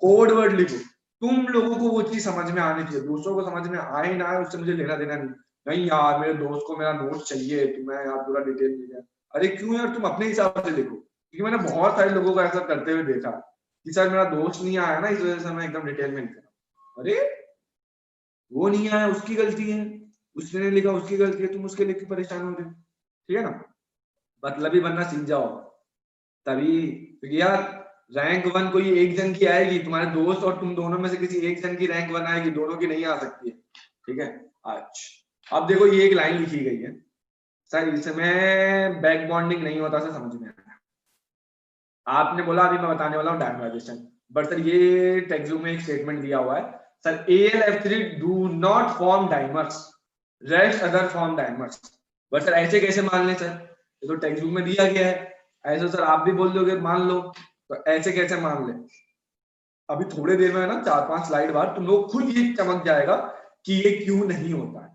कोड वर्ड लिखो, तुम लोगों को वो चीज समझ में आनी चाहिए। दूसरों को समझ में आए ना आए उससे मुझे लेना देना नहीं। नहीं यार मेरे दोस्त को मेरा नोट चाहिए तो मैं यार पूरा डिटेल लिख दिया, अरे क्यों यार, तुम अपने हिसाब से लिखो। क्योंकि मैंने बहुत सारे लोगों को ऐसा करते हुए देखा कि सर मेरा दोस्त नहीं आया ना इस वजह से मैं एकदम डिटेल में लिख रहा हूँ। अरे वो नहीं आया उसकी गलती है, उसने नहीं लिखा उसकी गलती है, तुम उसके लेके परेशान हो रहे हो, ठीक है ना। मतलब ही बनना सीख जाओ तभी, क्योंकि यार रैंक 1 कोई एक जन की आएगी, तुम्हारे दोस्त और तुम दोनों में से किसी एक जन की रैंक 1 आएगी, दोनों की नहीं आ सकती है, ठीक है। अच्छा अब देखो ये एक लाइन लिखी गई है सर, इसमें बैक बॉन्डिंग नहीं होता, से समझ में आया। आपने बोला अभी मैं बताने वाला हूँ डायमराइजेशन, बट सर ये टेक्स्ट बुक में एक स्टेटमेंट दिया हुआ है sir, AlF3 do not form dimers, rest other form dimers. But sir ऐसे कैसे मान लें सर, ये तो टेक्स्ट बुक में दिया गया है, ऐसे सर आप भी बोल दोगे मान लो, तो ऐसे कैसे मान ले। अभी थोड़ी देर में ना 4-5 स्लाइड बाद तुम लोग खुद ये चमक जाएगा कि ये क्यों नहीं होता है,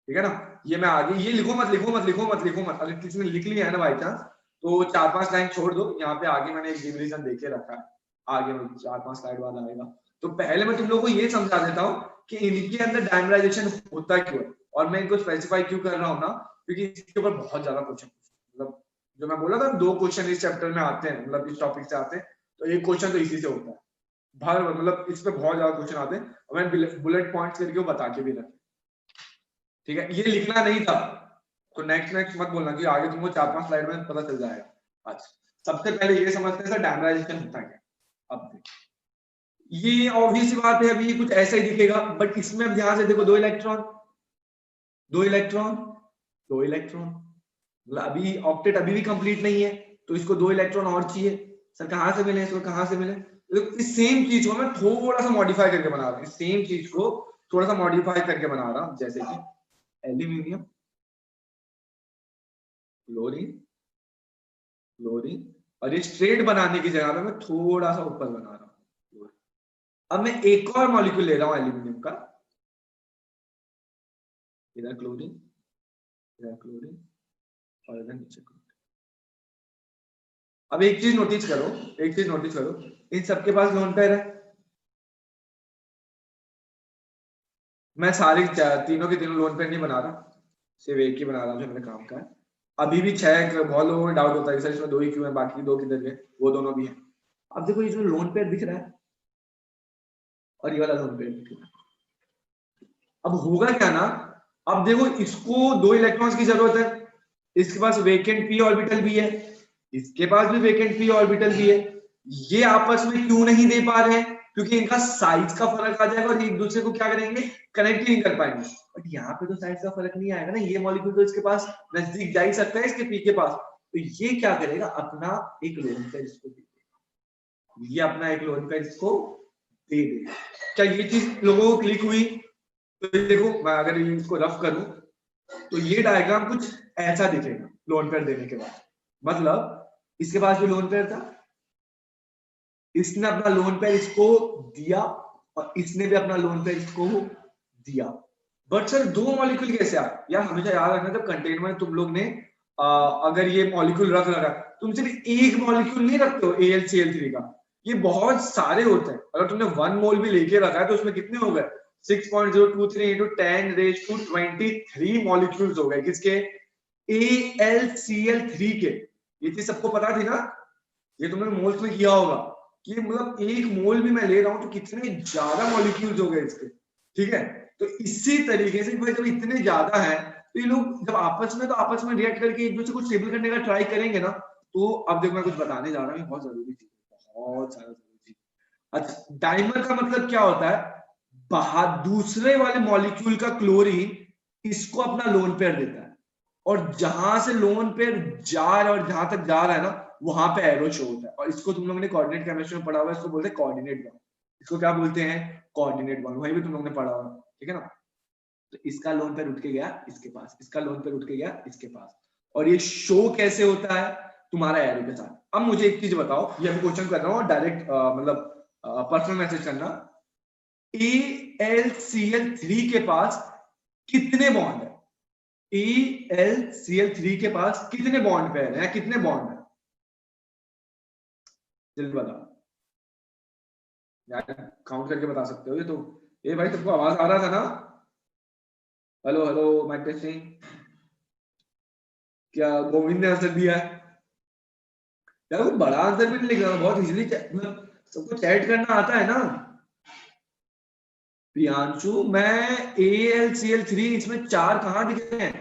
ठीक है ना। ये मैं आगे ये लिखो मत लिखो मत लिखो मत लिखो मत, अगर किसी ने लिख लिया है ना बाई चांस तो 4-5 लाइन छोड़ दो, यहाँ पे आगे मैंने एक डिवीजन देके रखा है, आगे में 4-5 स्लाइड बाद आएगा। तो पहले मैं तुम लोगों को ये समझा देता हूँ कि इनके अंदर डायमराइजेशन होता क्यों है, और मैं इनको स्पेसिफाई क्यों कर रहा हूँ ना, क्योंकि इसके ऊपर बहुत ज्यादा क्वेश्चन, मतलब जो मैं बोला था 2 क्वेश्चन इस चैप्टर में आते हैं, मतलब इस टॉपिक से आते हैं, तो एक क्वेश्चन तो इसी से होता है भर, मतलब इस पे बहुत ज्यादा क्वेश्चन आते हैं और मैं बुलेट पॉइंट्स करके वो बता के भी रखे, ठीक है। ये लिखना नहीं था तो नेक्स्ट मत बोलना कि आगे तुमको 4-5 स्लाइड में पता चल जाएगा। अच्छा सबसे पहले ये समझते हैं सर डायमराइजेशन होता है क्या। अब ये ऑब्वियस सी बात है, अभी ये कुछ ऐसा ही दिखेगा, बट इसमें अब ध्यान से देखो, 2 इलेक्ट्रॉन 2 इलेक्ट्रॉन 2 इलेक्ट्रॉन, मतलब अभी ऑक्टेट अभी भी कंप्लीट नहीं है, तो इसको 2 इलेक्ट्रॉन और चाहिए। सर कहां से मिले, इसको कहां से मिले, तो इस सेम चीज को मैं थोड़ा सा मॉडिफाई करके बना रहा हूँ, सेम चीज को थोड़ा सा मॉडिफाई करके बना रहा हूँ, जैसे कि एल्यूमिनियम, क्लोरीन, क्लोरीन, और ये स्ट्रेट बनाने की जगह पे मैं थोड़ा सा ऊपर बना रहा हूँ। अब मैं एक और मॉलिक्यूल ले रहा हूँ एल्यूमिनियम का, इधर क्लोरीन, इधर क्लोरीन और इधर नीचे क्लोरीन। अब एक चीज नोटिस करो, एक चीज नोटिस करो, इन सबके पास लोन पेयर है, मैं सारे तीनों के तीनों लोन पेयर नहीं बना रहा, सिर्फ एक ही बना रहा हूँ जो मैंने काम का है। अभी भी 6 बहुत लोगों को डाउट होता है सर इसमें 2 ही क्यों है, बाकी 2 किधर गए, वो दोनों भी हैं। अब देखो ये जो लोन पेयर दिख रहा है और ये वाला लोन पेयर दिख रहा है, अब होगा क्या ना, अब देखो इसको 2 इलेक्ट्रॉन्स की जरूरत है, इसके पास वेकेंट p ऑर्बिटल भी है, इसके पास भी वेकेंट p ऑर्बिटल भी है। ये आपस में क्यों नहीं दे पा रहे हैं? क्योंकि इनका साइज का फर्क आ जाएगा और एक दूसरे को क्या करेंगे, कनेक्ट ही नहीं कर पाएंगे। बट यहाँ पे तो साइज का फर्क नहीं आएगा ना, ये मॉलिक्यूल तो इसके पास नजदीक जा ही सकता है इसके p के पास, तो ये क्या करेगा, अपना एक लोन पेयर इसको दे देगा, ये अपना एक लोन पेयर इसको दे देगा। क्या ये चीज लोगों को क्लिक हुई? तो देखो मैं अगर इसको रफ करूं तो ये डायग्राम कुछ ऐसा दिखेगा लोन पेयर देने के बाद। मतलब इसके पास भी लोन पेयर था, इसने अपना लोन पेयर इसको दिया और इसने भी अपना लोन पेयर इसको दिया। बट सर दो मॉलिक्यूल कैसे आए? यार हमेशा याद रखना, जब कंटेनर में तुम लोग ने अगर ये मॉलिक्यूल रख रखा, तुम सिर्फ एक मॉलिक्यूल नहीं रखते हो AlCl3 का, ये बहुत सारे होते हैं। अगर तुमने 1 मोल भी लेके रखा है तो उसमें कितने हो गए, 6.023 into 10⁻23 मॉलिक्यूल्स हो गए। किसके? AlCl3 के। ये चीज सबको पता थी ना, ये तुमने मोल्स में किया होगा कि मतलब एक मोल भी मैं ले रहा हूं तो कितने ज्यादा मॉलिक्यूल्स हो गए इसके, ठीक है। तो इसी तरीके से भाई जब इतने ज्यादा है तो ये लोग जब आपस में रिएक्ट करके एक दूसरे को स्टेबल करने का ट्राई करेंगे ना, तो अब देखो मैं कुछ बताने जा रहा हूँ, बहुत जरूरी चीज, बहुत सारा जरूरी चीज। अच्छा, डाइमर का मतलब क्या होता है, बाहर दूसरे वाले मॉलिक्यूल का क्लोरीन इसको अपना लोन पेयर देता है, और जहां से लोन पेयर जा रहा है और जहां तक जा रहा है ना वहां पे एरो शो होता है, और इसको तुम लोगों ने कोऑर्डिनेट केमिस्ट्री में पढ़ा हुआ है, इसको बोलते हैं कोऑर्डिनेट बॉन्ड। इसको क्या बोलते हैं? कोऑर्डिनेट बॉन्ड, वही भी तुम लोगों ने पढ़ा हुआ है, ठीक है ना। तो इसका लोन पेयर उठ के गया इसके पास, इसका लोन पेयर उठ के गया इसके पास, और ये शो कैसे होता है? तुम्हारा एरो के साथ। अब मुझे एक चीज बताओ, ये अभी क्वेश्चन कर रहा हूँ डायरेक्ट, मतलब पर्सनल मैसेज करना। AlCl3 के पास कितने बॉन्ड है? AlCl3 के पास कितने बॉन्ड पेयर है, कितने बॉन्ड है? जल्दी बताओ यार, काउंट करके बता सकते हो ये तो। ए भाई तुमको आवाज आ रहा था ना? Hello hello mic testing. क्या गोविंद ने आंसर दिया है? यार वो बड़ा आंसर भी नहीं लिख रहा, बहुत इजीली, मतलब सबको चैट करना आता है ना। प्रियांशु, मैं AlCl3, इसमें 4 कहां दिख रहे हैं?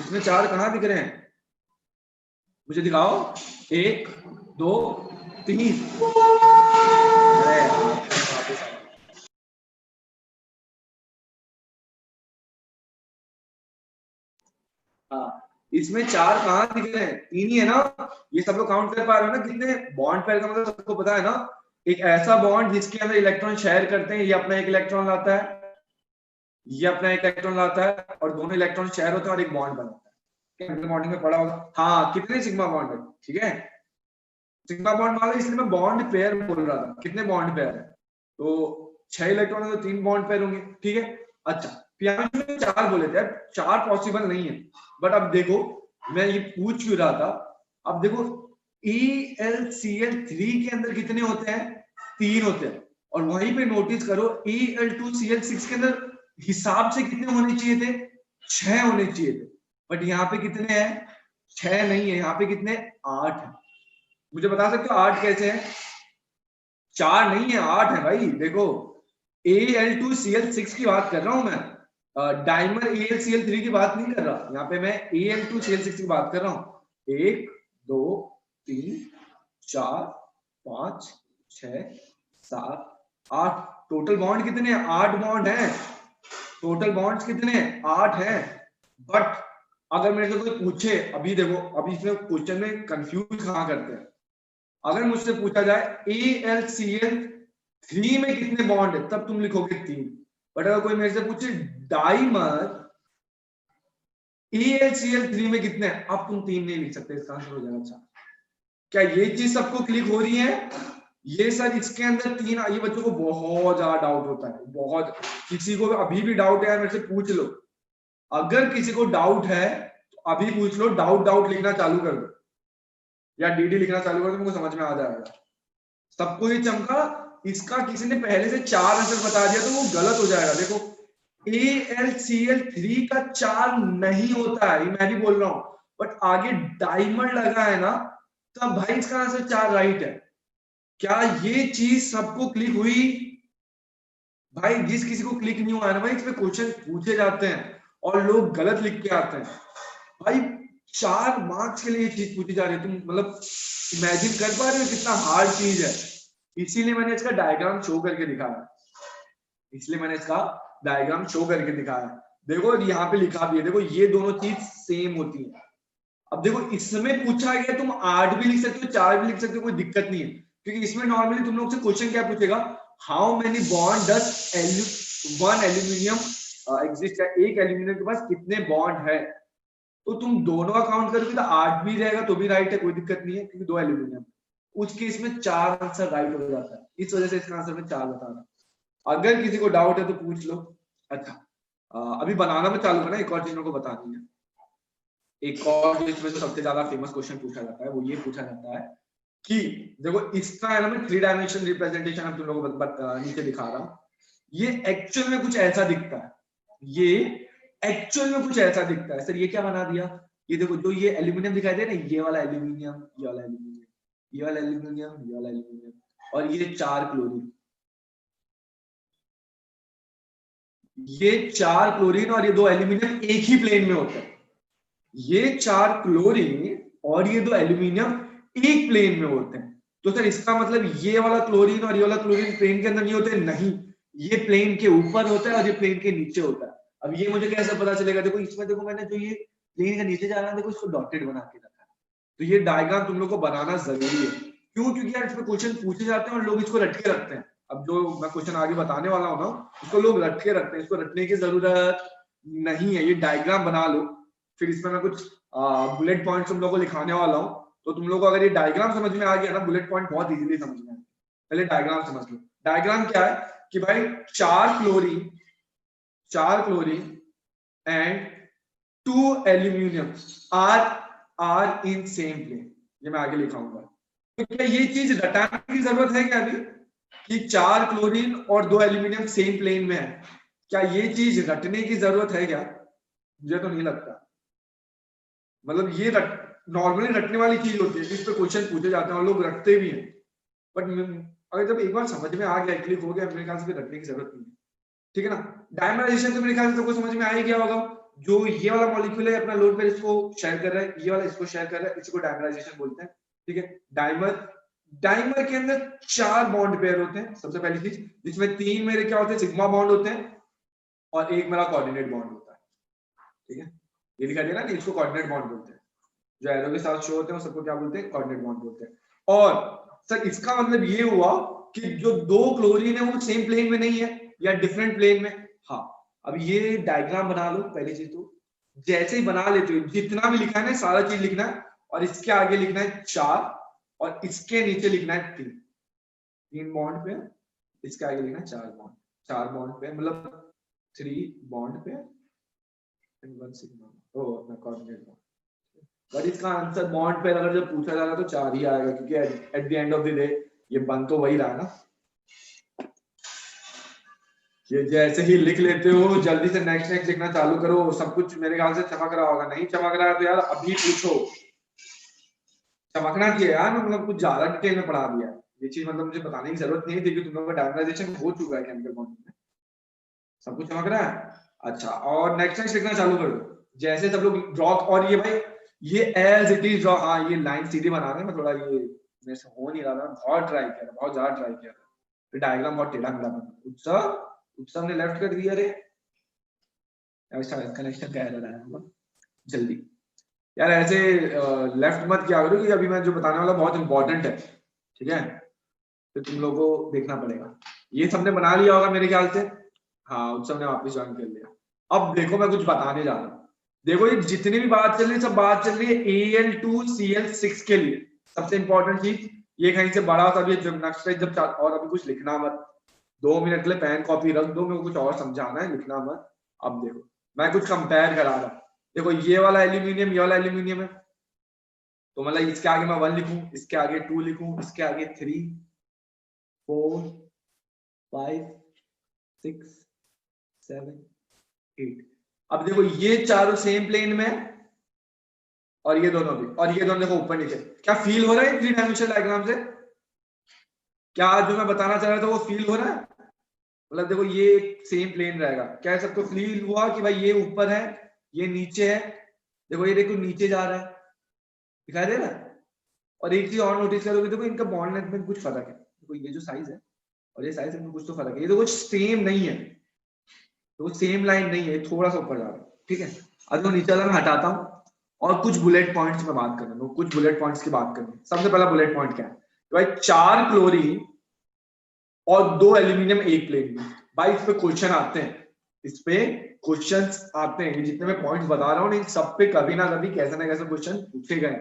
इसमें 4 कहां दिख रहे हैं? मुझे दिखाओ। 1 2 3। अरे हाँ, इसमें 4 कहां दिख रहे हैं? 3 ही है ना। ये सब लोग काउंट कर पा रहे हो ना कितने बॉन्ड पेयर का मतलब सबको पता है ना। एक ऐसा बॉन्ड जिसके अंदर इलेक्ट्रॉन शेयर करते हैं, ये अपना एक इलेक्ट्रॉन लाता है, ये अपना एक इलेक्ट्रॉन लाता है, और दोनों इलेक्ट्रॉन शेयर होते हैं और एक बॉन्ड बनाता है। केमिकल बॉन्डिंग में पढ़ा होगा। हाँ, कितने सिग्मा बॉन्ड है? ठीक है, सिग्मा बॉन्ड मान लो, इसलिए मैं बॉन्ड पेयर बोल रहा था। कितने बॉन्ड पेयर है? तो 6 इलेक्ट्रॉन है तो 3 बॉन्ड पेयर होंगे, ठीक है। अच्छा, प्रियांशु ने 4 बोले थे, 4 पॉसिबल नहीं है। बट अब देखो मैं ये पूछ क्यों रहा था, अब देखो AlCl3 के अंदर कितने होते हैं? 3 होते हैं, और वहीं पे नोटिस करो Al2Cl6 के अंदर हिसाब से कितने होने चाहिए थे? 6 होने चाहिए थे, बट यहाँ पे कितने हैं? 6 नहीं है, यहाँ पे कितने? 8 है। मुझे बता सकते हो 8 कैसे है? 4 नहीं है, 8 है भाई। देखो Al2Cl6 की बात कर रहा हूं मैं, डाइमर AlCl3 की बात नहीं कर रहा, यहाँ पे मैं Al2Cl6 की बात कर रहा हूँ। 1 2 3 4 5 6 7 8 टोटल बॉन्ड कितने हैं? 8 बॉन्ड हैं। टोटल बॉन्ड्स कितने हैं? 8 हैं। बट अगर मेरे से कोई पूछे, अभी देखो, अभी इसमें क्वेश्चन में कंफ्यूज कहां करते हैं, अगर मुझसे पूछा जाए AlCl3 में कितने बॉन्ड है, तब तुम लिखोगे 3। बट अगर कोई मेरे से पूछे डाइमर AlCl3 में कितने हैं, अब तुम 3 नहीं लिख सकते, इसका आंसर हो जाएगा 4। क्या ये चीज सबको क्लिक हो रही है? ये सर इसके अंदर 3, ये बच्चों को बहुत ज्यादा डाउट होता है, बहुत। किसी को अभी भी डाउट है मेरे से पूछ लो, अगर किसी को डाउट है तो अभी पूछ लो, डाउट लिखना चालू कर दो, या DD लिखना चालू कर दो, तुमको समझ में आ जाएगा। सबको ये चमका, इसका किसी ने पहले से 4 आंसर बता दिया तो वो गलत हो जाएगा। देखो AlCl3 का 4 नहीं होता है, मैं भी बोल रहा हूं, बट आगे डाइमर लगा है ना, तब भाई इसका आंसर 4 राइट है। क्या ये चीज सबको क्लिक हुई? भाई जिस किसी को क्लिक नहीं हुआ है ना भाई, इस पे क्वेश्चन पूछे जाते हैं और लोग गलत लिख के आते हैं। भाई 4 मार्क्स के लिए ये चीज पूछी जा रही है, तुम मतलब इमेजिन कर पा रहे हो कितना हार्ड चीज है। इसीलिए मैंने इसका डायग्राम शो करके दिखाया, इसलिए मैंने इसका डायग्राम शो करके दिखाया। देखो यहाँ पे लिखा भी है, देखो ये दोनों चीज सेम होती है। अब देखो इसमें पूछा गया, तुम 8 भी लिख सकते हो 4 भी लिख सकते हो, कोई दिक्कत नहीं है, क्योंकि इसमें नॉर्मली तुम लोग से क्वेश्चन क्या पूछेगा, how many bond does one aluminium exist, एक एल्यूमिनियम के पास कितने बॉन्ड है। तो तुम दोनों का काउंट करोगे तो 8 भी रहेगा तो भी राइट है, कोई दिक्कत नहीं है, क्योंकि 2 एल्यूमिनियम। उस केस में 4 आंसर राइट हो जाता है, इस वजह से इसका आंसर में 4 बता रहा। अगर किसी को डाउट है तो पूछ लो। अच्छा अभी बनाना में चालू करना, एक और चीज मेरे को बतानी है। एक और जो इसमें सबसे ज्यादा फेमस क्वेश्चन पूछा जाता है वो ये पूछा जाता है कि देखो इसका है ना, मैं 3 डायमेंशन रिप्रेजेंटेशन हम तुम लोगों को नीचे दिखा रहा हूँ। ये एक्चुअल में कुछ ऐसा दिखता है, ये एक्चुअल में कुछ ऐसा दिखता है। सर ये क्या बना दिया, ये देखो जो ये एल्यूमिनियम दिखाई दे रहा है, ये वाला एल्यूमिनियम, ये वाला एल्यूमिनियम, ये वाला एल्यूमिनियम, ये वाला एल्यूमिनियम, और ये 4 क्लोरीन, ये 4 क्लोरीन और ये 2 एल्यूमिनियम एक ही प्लेन में होते हैं। ये 4 क्लोरीन और ये 2 एल्यूमिनियम एक प्लेन में होते हैं। तो सर इसका मतलब ये वाला क्लोरीन और ये वाला क्लोरीन प्लेन के अंदर नहीं होते, नहीं, ये प्लेन के ऊपर होता है और ये प्लेन के नीचे होता है। अब ये मुझे कैसे पता चलेगा, देखो इसमें देखो मैंने जो ये प्लेन के नीचे जा रहा है, देखो इसको डॉटेड बना के रखा है। तो ये डायग्राम तुम लोग को बनाना जरूरी है, क्यों, क्योंकि यार इसमें क्वेश्चन पूछे जाते हैं और लोग इसको रट के रखते हैं। अब जो मैं क्वेश्चन आगे बताने वाला हूँ ना, इसको लोग रट के रखते हैं, इसको रटने की जरूरत नहीं है, ये डायग्राम बना लो। फिर इसमें मैं कुछ बुलेट पॉइंट तुम लोग को लिखाने वाला हूँ, तो तुम लोग को अगर ये डायग्राम समझ में आ गया ना, बुलेट पॉइंट बहुत इजीली समझ में आएगा। पहले डायग्राम समझ लो। डायग्राम क्या है कि भाई 4 chlorine and 2 aluminium are in same plane, ये मैं आगे लिखाऊंगा। तो क्या ये चीज रटाने की जरूरत है क्या अभी, कि 4 क्लोरीन और 2 एल्यूमिनियम सेम प्लेन में है, क्या ये चीज रटने की जरूरत है क्या? मुझे तो नहीं लगता। मतलब ये नॉर्मली रटने वाली चीज होती है, जिस पे क्वेश्चन पूछे जाते हैं और लोग रटते भी हैं, बट अगर जब एक बार समझ में आ गया, क्लिक हो गया, मेरे ख्याल से रटने की जरूरत नहीं है, ठीक है ना। डायमराइजेशन तो मेरे ख्याल से सबको समझ में आ ही गया होगा। जो ये वाला मॉलिक्यूल है अपना लोड पेयर इसको शेयर कर रहा है, ये वाला इसको शेयर कर रहा है, इसको डायमराइजेशन बोलते हैं, ठीक है। डाइमर के अंदर 4 बॉन्ड पेयर होते हैं, सबसे पहली चीज, जिसमें 3 मेरे क्या होते हैं, सिग्मा बॉन्ड होते हैं, और एक मेरा कोऑर्डिनेट बॉन्ड होता है, ठीक है। ये दिखाई दे रहा है ना, इसको कोऑर्डिनेट बॉन्ड बोलते हैं, जो एरो के साथ शो होते हैं सबको क्या बोलते हैं, कोऑर्डिनेट बॉन्ड बोलते हैं। और सर इसका मतलब ये हुआ कि जो 2 क्लोरीन है वो सेम प्लेन में नहीं है या डिफरेंट प्लेन में। हाँ, अब ये डायग्राम बना लो पहली चीज, तो जैसे ही बना लेते हो, जितना भी लिखा है ना सारा चीज लिखना है, और इसके आगे लिखना है 4 और इसके नीचे लिखना है 3 बॉन्ड पे, इसके आगे लिखना है 4 बॉन्ड पे, मतलब 3 बॉन्ड पे एंड 1 सिग्मा, ओ अपना कोऑर्डिनेट बॉन्ड। बट इसका आंसर बॉन्ड पे अगर जब पूछा जा रहा तो 4 ही आएगा, क्योंकि at the end of the day ये बन तो वही रहा ना। ये जैसे ही लिख लेते हो जल्दी से नेक्स्ट लिखना चालू करो, सब कुछ मेरे ख्याल से चमक रहा होगा। नहीं चमक रहा है तो यार अभी पूछो, चमकना चाहिए यार, मतलब कुछ ज्यादा डिटेल में पढ़ा दिया ये चीज, मतलब मुझे बताने की जरूरत नहीं थी कि तुम लोगों का डायमेराइजेशन हो चुका है केमिकल बॉन्डिंग में, सब कुछ चमक रहा है। अच्छा, और नेक्स्ट लिखना चालू कर दो, जैसे सब लोग ड्रॉ, और ये भाई ये एज इट इज ड्रॉ, हाँ ये लाइन सीधी बना रहे हैं, मैं थोड़ा ये मेरे से हो नहीं रहा था, बहुत ट्राई किया, बहुत ज्यादा ट्राई किया, फिर डायग्राम बहुत टेढ़ा मेढ़ा बना। उत्सव ने लेफ्ट कर दिया रे, कनेक्शन कह रहा है जल्दी यार, ऐसे लेफ्ट मत किया करो, क्योंकि अभी मैं जो बताने वाला बहुत इंपॉर्टेंट है, ठीक है, तो तुम लोगों को देखना पड़ेगा। ये सबने बना लिया होगा मेरे ख्याल से, हाँ उत्सव ने वापस ज्वाइन कर लिया। अब देखो मैं कुछ बताने जा रहा हूँ, देखो ये जितनी भी बात चल रही है सब बात चल रही है Al2Cl6 के लिए। सबसे इंपॉर्टेंट चीज ये कहीं से बड़ा सा भी नेक्स्ट पेज जब, और अभी कुछ लिखना मत, 2 मिनट के लिए पेन कॉपी रख दो, मेरे को कुछ और समझाना है, लिखना मत। अब देखो मैं कुछ कंपेयर करा रहा हूँ, देखो ये वाला एल्यूमिनियम, ये वाला एल्यूमिनियम है, तो मतलब इसके आगे मैं 1 लिखूं, इसके आगे 2 लिखूं, इसके आगे 3 4 5 6 7 8। अब देखो ये चारों सेम प्लेन में, और ये दोनों भी, और ये दोनों देखो ऊपर नीचे। क्या फील हो रहा है 3 डायमेंशनल डायग्राम से? क्या जो मैं बताना चाह रहा था वो फील हो रहा है? मतलब देखो ये सेम प्लेन रहेगा, क्या सबको फील हुआ कि भाई ये ऊपर है ये नीचे है, देखो ये देखो नीचे जा रहा है, दिखाई दे रहा है। और एक चीज और नोटिस करोगे, देखो इनका बॉन्ड लेंथ में कुछ फर्क है। देखो ये जो साइज है और ये साइज में कुछ तो फर्क है, ये देखो सेम नहीं है, तो सेम लाइन नहीं है, थोड़ा सा ऊपर जा रहा है, ठीक है। अब चीज मैं हटाता हूँ और कुछ बुलेट पॉइंट्स में बात कर रहा हूँ, कुछ बुलेट पॉइंट्स की बात करनी। सबसे पहला बुलेट पॉइंट क्या है भाई, 4 क्लोरीन और 2 एल्यूमिनियम एक प्लेट में। भाई इस पे क्वेश्चन आते हैं, इस पे क्वेश्चंस आते हैं। जितने मैं पॉइंट्स बता रहा हूँ इन सब पे कभी ना कभी कैसे ना कैसे क्वेश्चन पूछे गए।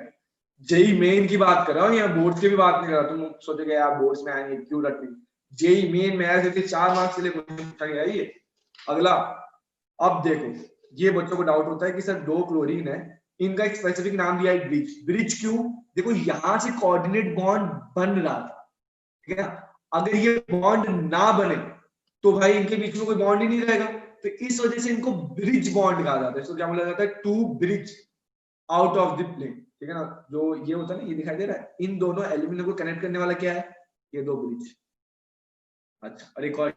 जेई मेन की बात कर रहा हूँ, या बोर्ड्स की भी बात नहीं कर रहा। तुम सोचोगे यार बोर्ड्स में आएंगे क्यों रखने, जेई मेन में ऐसे 4 मार्क्स के लिए क्वेश्चन पूछा गया है ये। अगला, अब देखो ये बच्चों को डाउट होता है कि सर 2 क्लोरीन है, इनका एक स्पेसिफिक नाम दिया है ब्रिज। ब्रिज क्यों? देखो यहां से कोऑर्डिनेट बॉन्ड बन रहा था, ठीक है। अगर ये बॉन्ड ना बने तो भाई इनके बीच में कोई बॉन्ड ही नहीं रहेगा, तो इस वजह से इनको ब्रिज बॉन्ड कहा जाता है। इसको क्या बोला जाता है? To bridge out of the plane, ठीक है ना। जो ये होता है ना, ये दिखाई दे रहा है, इन दोनों एल्यूमिनियम को कनेक्ट करने वाला क्या है? ये 2 ब्रिज। अच्छा, और एक और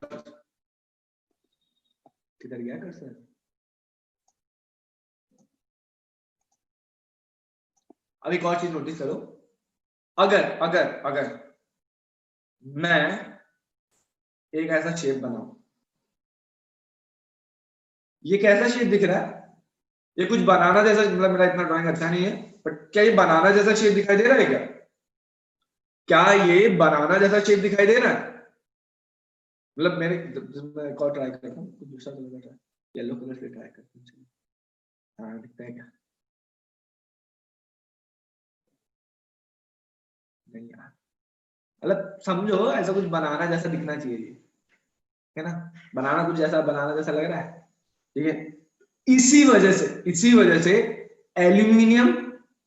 किधर गया कर्सर? अब एक और चीज नोटिस करो, अगर अगर अगर मैं एक ऐसा शेप बनाऊं, ये कैसा शेप दिख रहा है? ये कुछ बनाना जैसा, मतलब मेरा इतना ड्राइंग अच्छा नहीं है, बट क्या ये बनाना जैसा शेप दिखाई दे रहा है क्या? क्या ये बनाना जैसा शेप दिखाई दे रहा है? मतलब मैं एक और ट्राई करता हूँ, कुछ दूसरा कलर का, येलो कलर से ट्राई करता हूँ। हाँ दिखता है क्या? नहीं यार, मतलब समझो ऐसा कुछ बनाना जैसा दिखना चाहिए, है ना। बनाना कुछ जैसा, बनाना जैसा लग रहा है, ठीक है। इसी वजह से एल्यूमिनियम,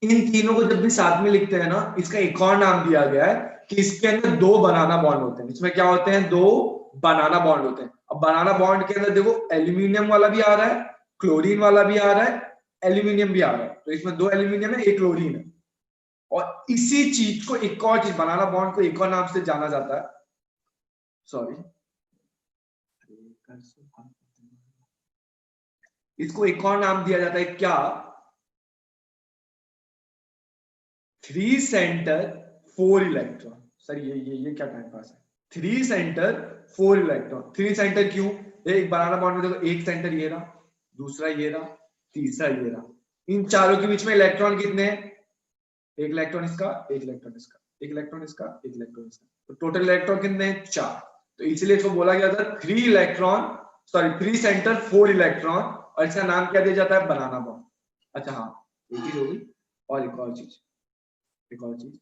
इन तीनों को जब भी साथ में लिखते हैं ना, इसका एक और नाम दिया गया है कि इसके अंदर 2 बनाना बॉन्ड होते हैं। इसमें क्या होते हैं? 2 बनाना बॉन्ड होते हैं। अब बनाना बॉन्ड के अंदर देखो एल्यूमिनियम वाला भी आ रहा है, क्लोरीन वाला भी आ रहा है, एल्यूमिनियम भी आ रहा है, तो इसमें 2 एल्यूमिनियम है, 1 क्लोरीन है। और इसी चीज को, एक और चीज, बनाना बॉन्ड को एक और नाम से जाना जाता है, सॉरी, इसको एक और नाम दिया जाता है क्या? 3 सेंटर 4 इलेक्ट्रॉन। सर ये क्या टाइम पास है? 3 सेंटर 4 इलेक्ट्रॉन। 3 सेंटर क्यों? एक बनाना बॉन्ड में देखो, एक सेंटर ये रहा, दूसरा ये रहा, तीसरा ये रहा। इन चारों के बीच में इलेक्ट्रॉन कितने हैं? एक इलेक्ट्रॉन इसका, एक इलेक्ट्रॉन इसका, एक इलेक्ट्रॉन इसका, एक इलेक्ट्रॉन इसका, तो टोटल इलेक्ट्रॉन कितने हैं? 4। तो इसलिए इसको बोला गया था 3 इलेक्ट्रॉन, सॉरी 3 सेंटर 4 इलेक्ट्रॉन, और इसका नाम क्या दिया जाता है? बनाना बॉन्ड। अच्छा हाँ, एक चीज हो गई, और एक और चीज, एक और चीज,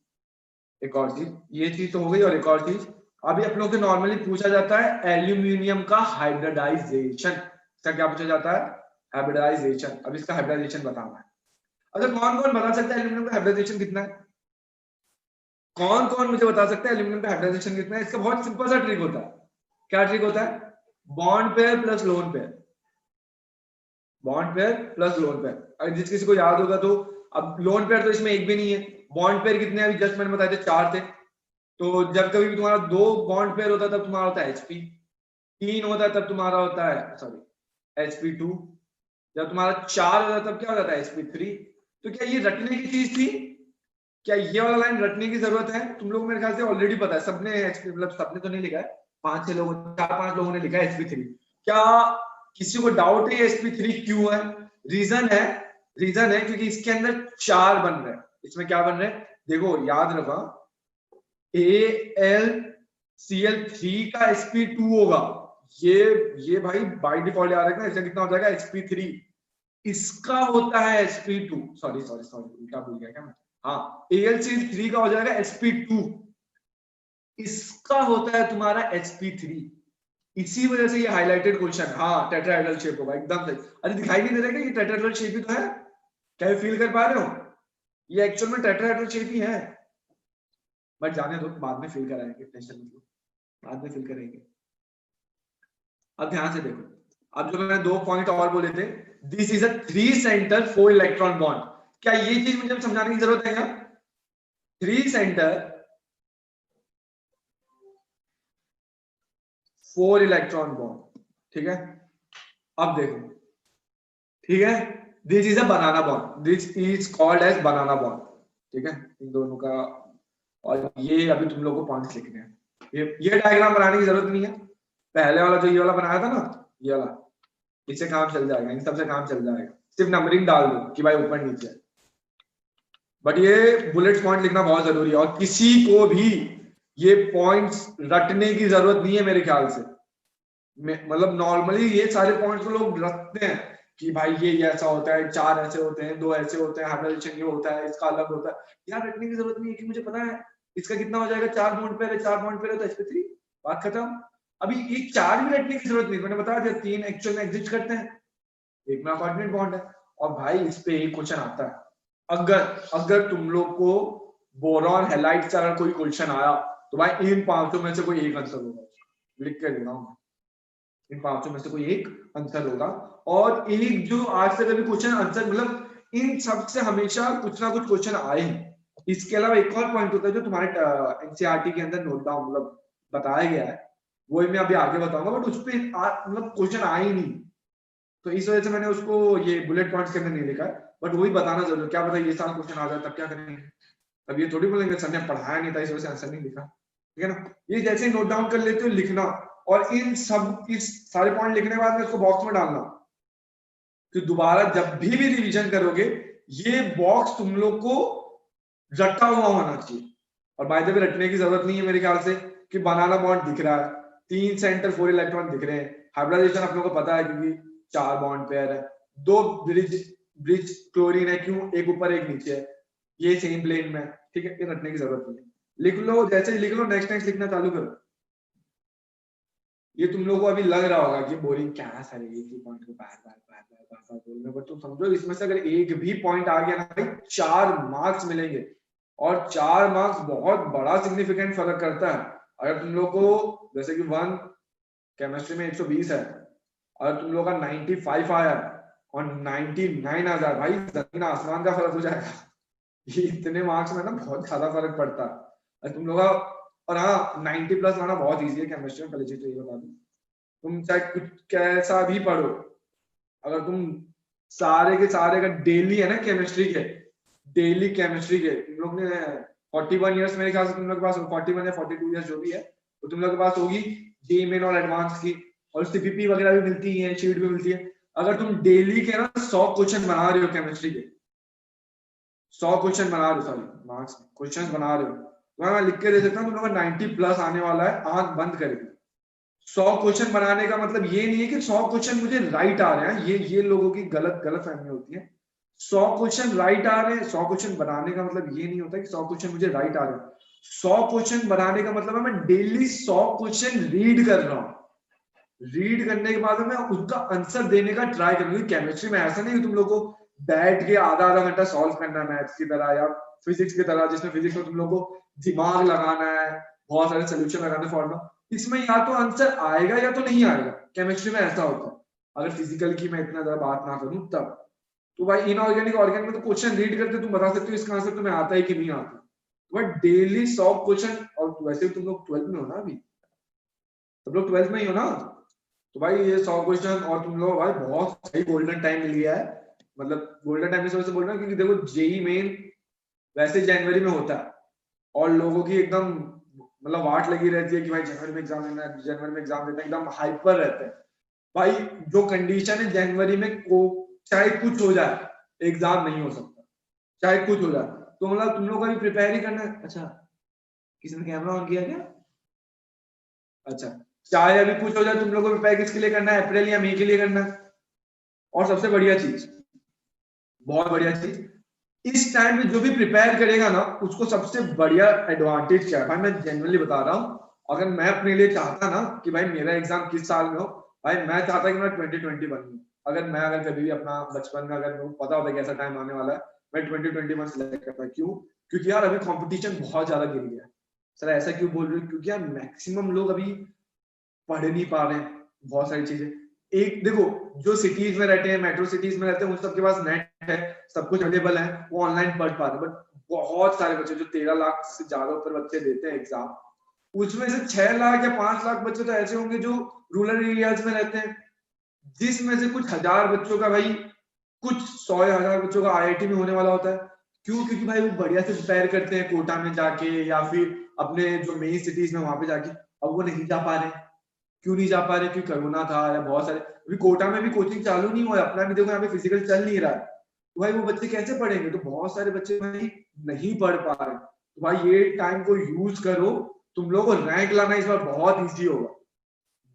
एक और चीज, ये चीज तो हो गई, और एक और चीज, अभी आप लोगों को नॉर्मली पूछा जाता है एल्यूमिनियम का हाइब्रिडाइजेशन। इसका क्या पूछा जाता है? हाइब्रिडाइजेशन। अब इसका हाइब्रिडाइजेशन बताना है। अच्छा, कौन कौन बता सकता है एल्यूमिनियम का हाइब्रिडाइजेशन कितना है? कौन कौन मुझे बता सकता है एल्यूमिनियम का हाइब्रिडाइजेशन कितना है? इसका बहुत सिंपल सा ट्रिक होता है। क्या ट्रिक होता है? Bond pair plus lone pair, bond pair plus lone pair. अगर जिस किसी को याद होगा तो, अब लोन पेयर तो इसमें एक भी नहीं है, बॉन्ड पेयर कितने हैं? अभी जस्ट मैंने बताया था 4 थे। तो जब कभी भी तुम्हारा 2 बॉन्ड पेयर होता है तब तुम्हारा होता है Hp, 3 होता है तब तुम्हारा होता है, सॉरी, Sp2। जब तुम्हारा 4 होता है तब क्या हो जाता है? Sp3। तो क्या ये रटने की चीज थी? क्या ये वाला लाइन रटने की जरूरत है? तुम लोग मेरे ख्याल से ऑलरेडी पता है, सबने Sp, मतलब सबने तो नहीं लिखा है, 5-6 लोगों, 4-5 लोगों ने लिखा है Sp3। क्या किसी को डाउट है Sp3 क्यों है? रीजन है, रीजन है क्योंकि इसके अंदर 4 बन रहे हैं। इसमें क्या बन रहे हैं? देखो याद रखा, AlCl3 का Sp2 होगा। ये भाई बाय डिफॉल्ट याद रखना, इसका कितना हो जाएगा? Sp3। इसका होता है Sp2, सॉरी सॉरी सॉरी, उल्टा भूल गया क्या मैं? हाँ, AlCl3 का हो जाएगा Sp2, इसका होता है तुम्हारा Sp3। इसी वजह से ये हाईलाइटेड क्वेश्चन, हाँ टेट्राहेड्रल शेप होगा, एकदम सही। अरे दिखाई नहीं दे रहा क्या ये टेट्राहेड्रल शेप ही तो है? क्या ये फील कर पा रहे हो? ये एक्चुअल में टेट्राहेड्रल शेप ही है, बट जाने दो, बाद में फील कराएंगे, टेंशन मत लो, बाद में फील करेंगे। अब ध्यान से देखो, अब जो मैंने 2 पॉइंट और बोले थे, this is a 3 centre 4 electron bond. क्या ये चीज मुझे समझाने की जरूरत है क्या? 3 सेंटर 4 इलेक्ट्रॉन बॉन्ड, ठीक है। अब देखो, ठीक है, this is a banana bond, this is called as banana bond, ठीक है, इन दोनों का। और ये अभी तुम लोग को पॉइंट्स लिखने हैं। ये डायग्राम बनाने की जरूरत नहीं है, पहले वाला जो ये वाला बनाया था ना, ये वाला, इससे काम चल जाएगा, इन सबसे काम चल जाएगा, सिर्फ नंबरिंग डाल दो कि भाई ऊपर नीचे। बट ये बुलेट पॉइंट लिखना बहुत जरूरी है, और किसी को भी ये पॉइंट्स रटने की जरूरत नहीं है मेरे ख्याल से। मतलब नॉर्मली ये सारे पॉइंट्स को लोग रखते हैं कि भाई ये ऐसा होता है, 4 ऐसे होते हैं, 2 ऐसे होते हैं, हाइब्रिडेशन ये होता है, इसका अलग होता है। यार रटने की जरूरत नहीं है कि मुझे पता है इसका कितना हो जाएगा, 4 बॉन्ड पेयर है, 4 बॉन्ड पेयर है तो sp3, बात खत्म। अभी ये 4 भी रटने की जरूरत नहीं, मैंने बता दिया 3 एक्चुअल में एग्जिस्ट करते हैं, एक में कोऑर्डिनेट बॉन्ड है। और भाई इस पे एक क्वेश्चन आता है, अगर तुम लोग को बोरॉन हैलाइड से अगर कोई क्वेश्चन आया तो भाई इन 500 में से कोई एक आंसर होगा, लिख के दे रहा हूं, इन 500 में से कोई एक आंसर होगा। और एक जो आज तक अभी क्वेश्चन आंसर, मतलब इन सब से हमेशा कुछ ना कुछ क्वेश्चन आए हैं। इसके अलावा एक और पॉइंट होता है जो तुम्हारे एनसीईआरटी के अंदर नोट डाउन मतलब बताया गया है, वो मैं अभी आगे बताऊंगा, बट उस पे मतलब क्वेश्चन आए ही नहीं, तो इस वजह से मैंने उसको ये बुलेट पॉइंट्स के अंदर नहीं लिखा है। बट वही बताना जरूर, क्या पता ये साल क्वेश्चन आ जाए तब क्या करेंगे, अब ये थोड़ी बोलेंगे सर ने पढ़ाया नहीं था इस वजह से आंसर नहीं लिखा, ठीक है ना। ये जैसे ही नोट डाउन कर लेते हो लिखना, और इन सब इस सारे पॉइंट लिखने के बाद में इसको बॉक्स में डालना, कि दोबारा जब भी रिवीजन करोगे ये बॉक्स तुम लोग को रटा हुआ होना चाहिए। और बाय द वे रटने की जरूरत नहीं है मेरे ख्याल से, कि बनाना बॉन्ड दिख रहा है, 3 सेंटर 4 इलेक्ट्रॉन दिख रहे हैं, हाइब्रिडाइजेशन आप लोगों को पता है क्योंकि 4 बॉन्ड पेयर है, 2 ब्रिज क्लोरीन है, क्यों, एक ऊपर एक नीचे है, ये सेम प्लेन में, ठीक है, ये रटने की जरूरत नहीं है। लिख लो, जैसे ही लिख लो नेक्स्ट लिखना चालू करो। ये तुम लोगों को अभी लग रहा होगा कि बोरिंग क्या है सर, एक ही पॉइंट को बार बार बोलने, बट तुम समझो इसमें से अगर एक भी पॉइंट आ गया ना भाई 4 मार्क्स मिलेंगे, और 4 मार्क्स बहुत बड़ा सिग्निफिकेंट फर्क करता है। अगर तुम लोग को जैसे कि 1 केमिस्ट्री में 120 है, और तुम लोग का 95 आया और 99 आ जाए, भाई जमीन आसमान का फर्क हो जाएगा। ये इतने मार्क्स में ना बहुत ज्यादा फर्क पड़ता है तुम लोग का। और हाँ 90 प्लस लाना बहुत इजी है केमिस्ट्री में, पहले चीज तो ये बता दूं, तुम चाहे कुछ कैसा भी पढ़ो, अगर तुम सारे के सारे का डेली है ना केमिस्ट्री के, डेली केमिस्ट्री के तुम लोग ने 41 इयर्स मेरे ख्याल से तुम लोग के पास 41 या 42 इयर्स जो भी है, तो तुम लोग के पास होगी जेईई मेन और एडवांस की, और सीपीपी वगैरह भी मिलती है, शीट भी मिलती है। अगर तुम डेली के ना 100 क्वेश्चन बना रहे हो केमिस्ट्री के, 100 क्वेश्चन बना रहे हो, सॉरी मार्क्स क्वेश्चन बना रहे हो, तो मैं लिख के दे सकता हूँ तुम लोग का 90 प्लस आने वाला है, आंख बंद करके। 100 क्वेश्चन बनाने का मतलब ये नहीं है कि 100 क्वेश्चन मुझे राइट आ रहे हैं, ये लोगों की गलत फहमी होती है। 100 क्वेश्चन राइट आ रहे हैं, 100 क्वेश्चन बनाने का मतलब ये नहीं होता कि 100 क्वेश्चन मुझे राइट आ रहे हैं। 100 क्वेश्चन बनाने का मतलब है मैं डेली 100 क्वेश्चन रीड कर रहा हूँ, रीड करने के बाद मैं उसका आंसर देने का ट्राई करूंगी। केमिस्ट्री में ऐसा नहीं कि तुम लोग को बैठ के आधा घंटा सॉल्व करना है मैथ्स की तरह या फिजिक्स की तरह, जिसमें फिजिक्स में तुम लोग को दिमाग लगाना है, बहुत सारे सोल्यूशन लगाने फॉर्मूला, इसमें या तो आंसर आएगा या तो नहीं आएगा। केमिस्ट्री में ऐसा होता है, अगर फिजिकल की मैं इतना ज्यादा बात ना करूं तब। तो भाई इनऑर्गेनिक ऑर्गेनिक में तो क्वेश्चन रीड करके तुम बता सकते हो इसका आंसर तुम्हें आता है कि नहीं आता, बट डेली 100 क्वेश्चन। और वैसे भी तुम लोग 12th में हो ना, अभी तुम लोग 12th में ही हो ना, तो भाई ये 100 क्वेश्चन, और तुम लोग भाई बहुत सही गोल्डन टाइम मिल गया है। मतलब गोल्डन टाइम इस वजह से बोल रहा हूँ क्योंकि देखो जेईई मेन वैसे जनवरी में होता है, और लोगों की एकदम मतलब वाट लगी रहती है कि भाई जनवरी में एग्जाम देना है, जनवरी में एग्जाम देना है, एकदम हाइपर रहते हैं। भाई जो कंडीशन है जनवरी में को चाहे कुछ हो जाए एग्जाम नहीं हो सकता, चाहे कुछ हो जाए, तो मतलब तुम लोग का भी प्रिपेयर ही करना है। अच्छा किसी ने कैमरा ऑन किया क्या? अच्छा, चाहे अभी कुछ हो जाए तुम लोग को प्रिपेयर किसके लिए करना है, अप्रैल या मई के लिए करना है। और सबसे बढ़िया चीज, बहुत बढ़िया चीज, इस टाइम में जो भी प्रिपेयर करेगा ना उसको सबसे बढ़िया एडवांटेज क्या है, भाई मैं जनरली बता रहा हूँ। अगर मैं अपने लिए चाहता ना कि भाई मेरा एग्जाम किस साल में हो, भाई मैं चाहता कि मैं 2021 में, अगर कभी भी अपना बचपन में अगर मेरे को पता होता कि ऐसा टाइम आने वाला है, मैं 2021 सिलेक्ट करता। क्यों? क्योंकि यार अभी कंपटीशन बहुत ज्यादा गिर गया है। सर ऐसा क्यों बोल रहे हो? क्योंकि यार मैक्सिमम लोग अभी पढ़ नहीं पा रहे हैं बहुत सारी चीजें। एक देखो जो सिटीज में रहते हैं, मेट्रो सिटीज में रहते हैं, उन सबके पास नेट है, सब कुछ अवेलेबल है, वो ऑनलाइन पढ़ पा रहे हैं। बट बहुत सारे बच्चे जो 13 लाख से ज्यादा ऊपर बच्चे देते हैं एग्जाम, उसमें से 6 लाख या 5 लाख बच्चे तो ऐसे होंगे जो रूरल एरियाज में रहते हैं, जिसमें से कुछ हजार बच्चों का भाई कुछ 100,000 बच्चों का IIT में होने वाला होता है। क्यों? क्योंकि भाई वो बढ़िया से प्रिपेयर करते हैं कोटा में जाके या फिर अपने जो मेन सिटीज में वहां पे जाके। अब वो नहीं जा पा रहे। क्यों नहीं जा पा रहे? क्योंकि कोरोना था या बहुत सारे, अभी कोटा में भी कोचिंग चालू नहीं हुआ है, अपना भी देखो यहाँ पे फिजिकल चल नहीं रहा है, तो भाई वो बच्चे कैसे पढ़ेंगे? तो बहुत सारे बच्चे भाई नहीं पढ़ पा रहे। तो भाई ये टाइम को यूज करो, तुम लोगों को रैंक लाना इस बार बहुत ईजी होगा,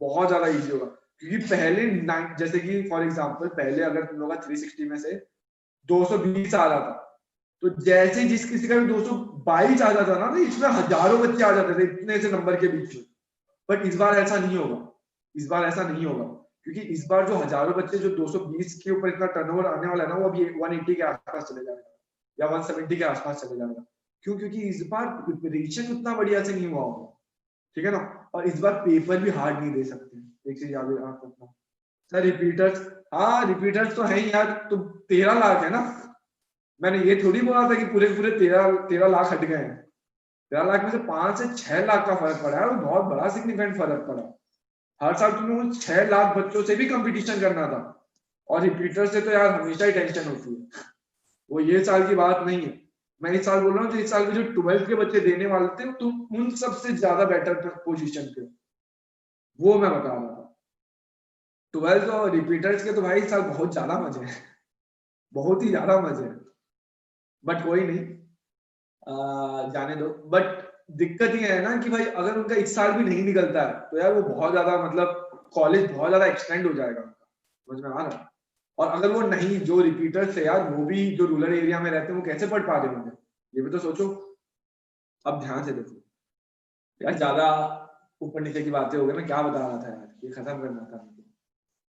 बहुत ज्यादा ईजी होगा। क्योंकि पहले जैसे कि फॉर एग्जाम्पल पहले अगर तुम लोग का 360 में से 220 आ रहा था, तो जैसे जिस किसी का भी 222 आ जाता ना, तो इसमें हजारों बच्चे आ जाते थे इतने से नंबर के बीच में। बट इस बार ऐसा नहीं होगा, इस बार ऐसा नहीं होगा, क्योंकि इस बार जो हजारों बच्चे जो 220 के ऊपर इतना टर्नओवर आने वाला है ना, वो अभी 180 के आसपास चले जाएगा या 170 के आसपास चले जाएगा। क्यों? क्योंकि इस बार प्रिपरेशन उतना बढ़िया से नहीं हुआ होगा, ठीक है ना। और इस बार पेपर भी हार्ड नहीं दे सकते, एक चीज याद रखना सर। रिपीटर्स, हाँ रिपीटर्स तो है ही यार, तो 13 लाख है ना। मैंने ये थोड़ी बोला था कि पूरे पूरे 13 लाख हट गए हैं। 13 लाख में से 5 से 6 लाख का फर्क पड़ा है, और बहुत बड़ा सिग्निफिकेंट फर्क पड़ा। हर साल तुम्हें उन 6 लाख बच्चों से भी कंपटीशन करना था, और रिपीटर से तो यार हमेशा ही टेंशन होती है, वो ये साल की बात नहीं है। मैं इस साल बोल रहा हूँ, इस साल के जो 12th के बच्चे देने वाले थे, तुम उन सबसे ज्यादा बेटर पोजीशन पे, वो मैं बता रहा था। 12th और रिपीटर्स के तो भाई इस साल बहुत ज्यादा मजे हैं, बहुत ही ज्यादा मजे हैं। बट कोई नहीं, जाने दो। बट दिक्कत ये है ना कि भाई अगर उनका इस साल भी नहीं निकलता है, तो यार वो बहुत ज्यादा, मतलब कॉलेज बहुत ज्यादा एक्सटेंड हो जाएगा उनका, समझ में आ रहा है। और अगर वो नहीं, जो रिपीटर्स है यार, वो भी जो रूरल एरिया में रहते हैं, वो कैसे पढ़ पा रहे होंगे, ये भी तो सोचो। अब ध्यान से देखो यार, ज्यादा ऊपर नीचे की बातें हो गई। मैं क्या बता रहा था यार, ये खत्म करना था मुझे।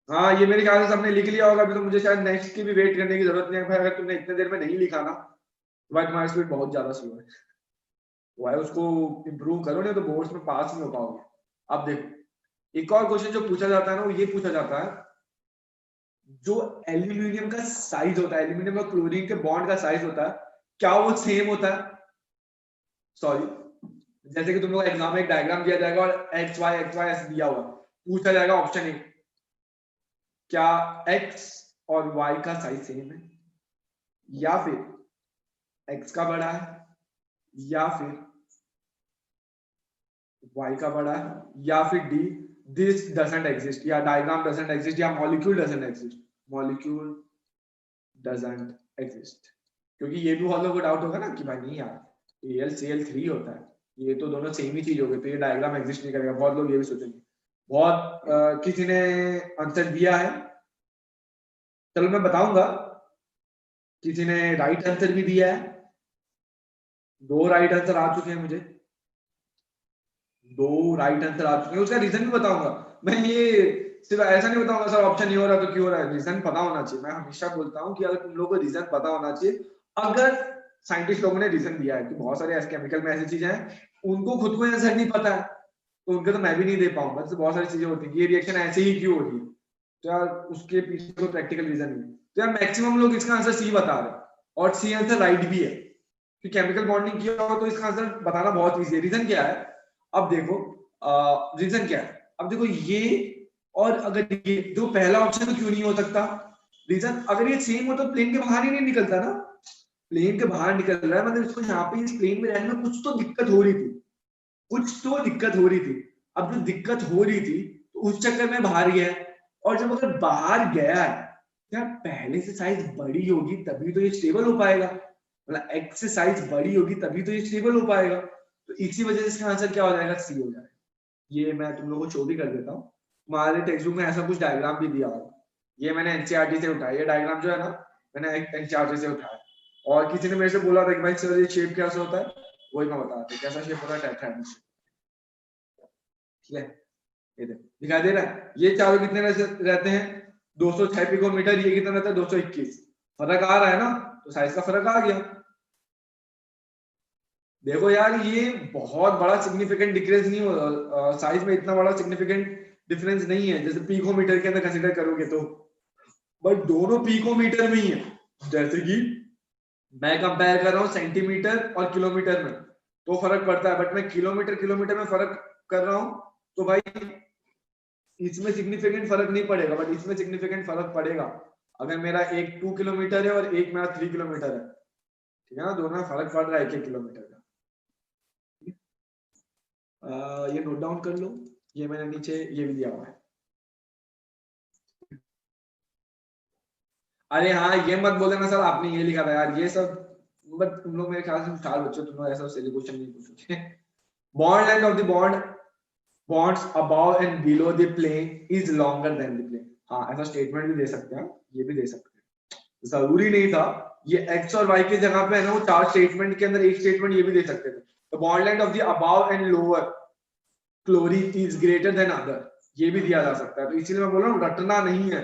हाँ, ये मेरे ख्याल से सबने लिख लिया होगा, अभी तो मुझे शायद नेक्स्ट की भी वेट करने की जरूरत नहीं है। भाई अगर तुमने इतने देर में नहीं लिखा ना, तो भाई तुम्हारी स्पीड बहुत ज्यादा स्लो है, भाई उसको इम्प्रूव करो, नहीं तो बोर्ड्स में पास नहीं हो पाओगे। अब देखो, एक और क्वेश्चन जो पूछा जाता है ना, वो ये पूछा जाता है, जो एल्यूमिनियम का साइज होता है, एल्यूमिनियम और क्लोरीन के बॉन्ड का साइज होता है, क्या वो सेम होता है? सॉरी, जैसे कि तुम लोग एग्जाम में एक डायग्राम दिया जाएगा और एक्स वाई ऐसे दिया हुआ, पूछा जाएगा ऑप्शन ए, क्या एक्स और वाई का साइज सेम है, या फिर एक्स का बड़ा है, या फिर वाई का बड़ा है, या फिर डी दिस डजंट एग्जिस्ट, या डायग्राम डजंट एग्जिस्ट, या molecule doesn't exist. Molecule doesn't exist, क्योंकि ये भी बहुत लोगों को डाउट होगा ना कि भाई नहीं यार, AlCl3 होता है, ये तो दोनों सेम ही चीज हो गई, तो ये डायग्राम एग्जिस्ट नहीं करेगा। बहुत लोग ये भी सोचेंगे। बहुत किसी ने आंसर दिया है, चलो मैं बताऊंगा। किसी ने राइट आंसर भी दिया है, 2 राइट आंसर आ चुके हैं मुझे, 2 राइट आंसर आ चुके हैं। उसका रीजन भी बताऊंगा मैं, ये सिर्फ ऐसा नहीं बताऊंगा सर ऑप्शन नहीं हो रहा तो क्यों हो रहा है, रीजन पता होना चाहिए। मैं हमेशा बोलता हूँ कि अगर तुम लोगों को रीजन पता होना चाहिए। अगर साइंटिस्ट लोगों ने रीजन दिया है कि बहुत सारे केमिकल में ऐसी चीजें हैं, उनको खुद को आंसर नहीं पता है, तो उनके तो मैं भी नहीं दे पाऊंगा। तो बहुत सारी चीजें होती है, ये रिएक्शन ऐसे ही क्यों हो रही है, तो यार उसके पीछे कोई प्रैक्टिकल रीजन नहीं है। तो यार मैक्सिमम लोग इसका आंसर सी बता रहे हैं, और सी आंसर राइट भी है कि केमिकल बॉन्डिंग किया हो, तो इसका आंसर बताना बहुत ईजी है। रीजन क्या है, अब देखो रीजन क्या है, अब देखो ये, और अगर ये जो पहला ऑप्शन तो क्यों नहीं हो सकता रीजन, अगर ये सेम हो तो प्लेन के बाहर ही नहीं निकलता ना, प्लेन के बाहर निकल रहा है, मतलब इसको यहाँ पे इस प्लेन में रहने में कुछ तो दिक्कत हो रही थी, कुछ तो दिक्कत हो रही थी। अब जो दिक्कत हो रही थी, तो उस चक्कर में बाहर गया है, और जब अगर बाहर गया है, यार पहले से साइज बड़ी होगी तभी तो ये स्टेबल हो पाएगा, मतलब एक्स से साइज बड़ी होगी तभी तो ये स्टेबल हो पाएगा। तो इसी वजह से इसका आंसर क्या हो जाएगा, सी हो जाएगा। ये मैं तुम लोगों को शो भी कर देता हूँ, तुम्हारे टेक्स्ट बुक में ऐसा कुछ डायग्राम भी दिया होगा, ये मैंने एनसीईआरटी से उठाया, ये डायग्राम जो है ना मैंने एनसीईआरटी से उठाया। और किसी ने मेरे से बोला था कि भाई सर ये शेप कैसे होता है, वही मैं बता रहा था कैसा शेप होता है, टेट्राहेड्रल शेप, ठीक है। ये दिखाई दे रहा है, ये चारों कितने रहते हैं, 206 पिकोमीटर, ये कितना रहता है 221, फर्क आ रहा है ना, तो साइज का फर्क आ गया। देखो यार ये बहुत बड़ा सिग्निफिकेंट डिफरेंस नहीं हो, साइज में इतना बड़ा सिग्निफिकेंट डिफरेंस नहीं है जैसे पिकोमीटर के अंदर कंसीडर करोगे तो, बट दोनों पिकोमीटर में ही है। जैसे कि मैं कंपेयर कर रहा हूँ सेंटीमीटर और किलोमीटर में, तो फर्क पड़ता है, बट मैं किलोमीटर में फर्क कर रहा हूँ, तो भाई इसमें सिग्निफिकेंट फर्क नहीं पड़ेगा, बट इसमें सिग्निफिकेंट फर्क पड़ेगा। अगर मेरा एक 2 किलोमीटर है और एक मेरा 3 किलोमीटर है, ठीक है ना, दोनों में फर्क पड़ रहा है 1 किलोमीटर का। ये नोट डाउन कर लो, ये मैंने नीचे ये भी दिया हुआ है। अरे हाँ, ये मत बोल देना सर आपने ये लिखा था यार, ये सब बट तुम लोग मेरे ख्याल से होशियार बच्चों, तुम लोग ऐसा सिली क्वेश्चन नहीं पूछोगे। Bond length of the bonds above and below the plane is longer than the plane। हाँ, ऐसा स्टेटमेंट भी दे सकते हैं, ये भी दे सकते हैं, जरूरी नहीं था ये x और y की जगह पे है ना, वो 4 स्टेटमेंट के अंदर एक स्टेटमेंट ये भी दे सकते थे। तो bond length of the above and lower chlorine is greater than other, ये भी दिया जा सकता है। तो इसीलिए मैं बोल रहा हूँ रटना नहीं है,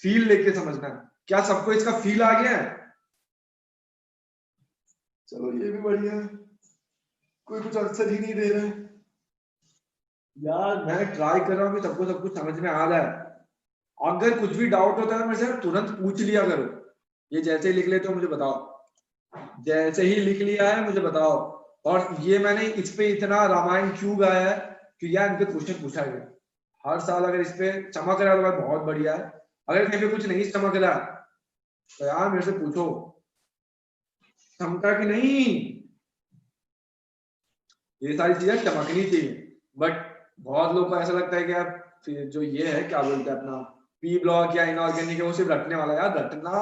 फील लेके समझना है। क्या सबको इसका फील आ गया है? चलो ये भी बढ़िया है, कोई कुछ आंसर ही नहीं दे रहा है यार। मैं ट्राई कर रहा हूँ कि सबको सब कुछ समझ में आ रहा है। अगर कुछ भी डाउट होता है मेरे से तुरंत पूछ लिया करो। ये जैसे ही लिख लेते हो मुझे बताओ, जैसे ही लिख लिया है मुझे बताओ। और ये मैंने इस पे इतना रामायण क्यों गाया है कि यार इनके क्वेश्चन पूछा गया हर साल। अगर इस पे चमक रहा है तो भाई बहुत बढ़िया है, अगर कहीं पे कुछ नहीं चमक रहा तो यार मेरे से पूछो चमका कि नहीं। ये सारी चीजें चमकनी चाहिए, बट बहुत लोगों को ऐसा लगता है कि यार फिर जो ये है क्या बोलते हैं अपना पी ब्लॉक या इनऑर्गेनिक है वो सिर्फ रटने वाला। यार रटना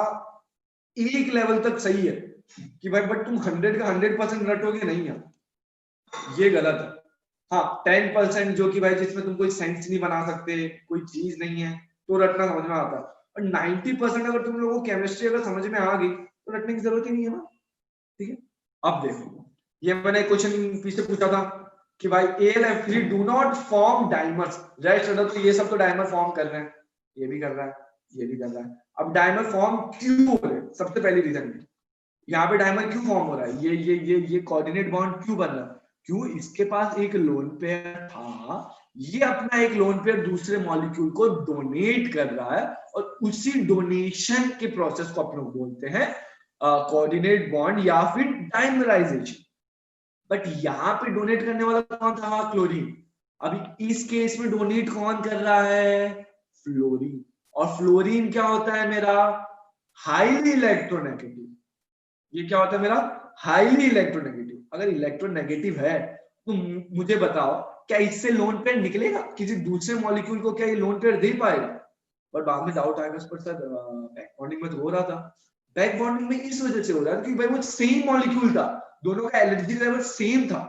एक लेवल तक सही है कि भाई, बट तुम 100 का 100% रटोगे नहीं यार, ये गलत है। हाँ 10% जो कि भाई जिसमें तुम कोई सेंस नहीं बना सकते, कोई चीज नहीं है, तो रटना समझ में आता है। और 90% अगर तुम लोगों को केमिस्ट्री अगर समझ में आ गई तो रटने की जरूरत ही नहीं है ना। ठीक है, अब देखो ये मैंने क्वेश्चन पीछे पूछा था कि भाई AlF3 do not form dimers. Rest तो ये सब तो डाइमर फॉर्म कर रहे हैं, ये भी कर रहा है, ये भी कर रहा है। अब डाइमर फॉर्म क्यों हो रहे हैं? सबसे पहली रीजन यहाँ पे डाइमर क्यों फॉर्म हो रहा है, ये कोऑर्डिनेट बॉन्ड क्यों बन रहा है? क्यों? इसके पास एक लोन पेयर था, ये अपना एक लोन पेयर दूसरे मॉलिक्यूल को डोनेट कर रहा है और उसी डोनेशन के प्रोसेस को अपन बोलते हैं कोऑर्डिनेट बॉन्ड या फिर डाइमराइजेशन। बट यहाँ पे डोनेट करने वाला कौन था? क्लोरीन। अभी इस केस में डोनेट कौन कर रहा है? फ्लोरीन। और फ्लोरीन क्या होता है मेरा? Highly electronegative. ये क्या होता है मेरा? Highly electronegative. अगर इलेक्ट्रोनेगेटिव है तो मुझे बताओ क्या इससे लोन पेयर निकलेगा? किसी दूसरे मॉलिक्यूल को क्या ये लोन पेयर दे पाएगा? पर बाद में डाउट आएगा पर सर बैक बॉन्डिंग में तो हो रहा था। बैक बॉन्डिंग में इस वजह से हो रहा था क्योंकि भाई वो सेम मॉलिक्यूल था, दोनों का एनर्जी लेवल सेम था,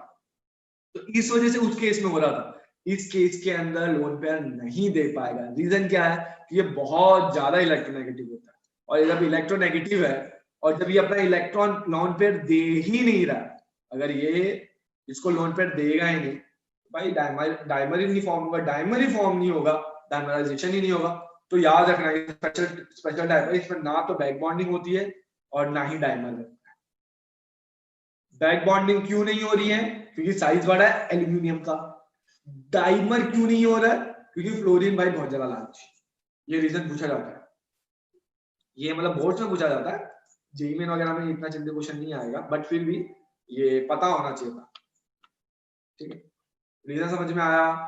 तो इस वजह से उस केस में हो रहा था। इस केस के अंदर लोन पेयर नहीं दे पाएगा। रीजन क्या है कि ये बहुत ज्यादा इलेक्ट्रोनेगेटिव होता है, और जब इलेक्ट्रोनेगेटिव है और जब ये अपना इलेक्ट्रॉन लोन पेयर दे ही नहीं रहा, अगर ये इसको लोन पेयर देगा ही नहीं, भाई डाइमर ही नहीं फॉर्म होगा। डाइमर ही फॉर्म नहीं होगा, डाइमराइजेशन ही नहीं होगा। तो याद रखना स्पेशल डाइमर, इसमें ना तो बैक बॉन्डिंग होती है और ना ही डाइमर है। बैक बॉन्डिंग क्यों नहीं हो रही है? क्योंकि साइज बड़ा है एल्यूमिनियम का। डाइमर क्यों नहीं हो रहा है? क्योंकि फ्लोरीन भाई बहुत ज्यादा लार्ज। ये रीजन पूछा जाता है, ये मतलब बोर्ड में पूछा जाता है, जेईई मेन वगैरह में इतना जल्दी क्वेश्चन नहीं आएगा, बट फिर भी ये पता होना चाहिए था। ठीक है, रीजन समझ में आया?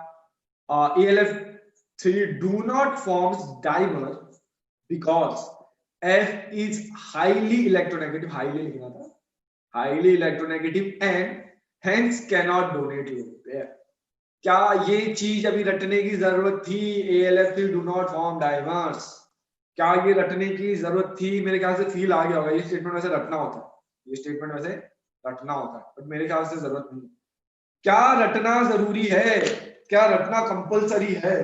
AlF3 do not form dimer because F is highly electronegative, highly लिखना था, highly electronegative and hence cannot donate lone pair। क्या ये चीज अभी रटने की जरूरत थी? AlF3 do not form dimers, क्या ये रटने की जरूरत थी? मेरे ख्याल से फील आ गया होगा। ये स्टेटमेंट वैसे रटना होता है, ये स्टेटमेंट वैसे रटना होता है, बट मेरे ख्याल से जरूरत नहीं। क्या रटना जरूरी है? क्या रटना कंपलसरी है?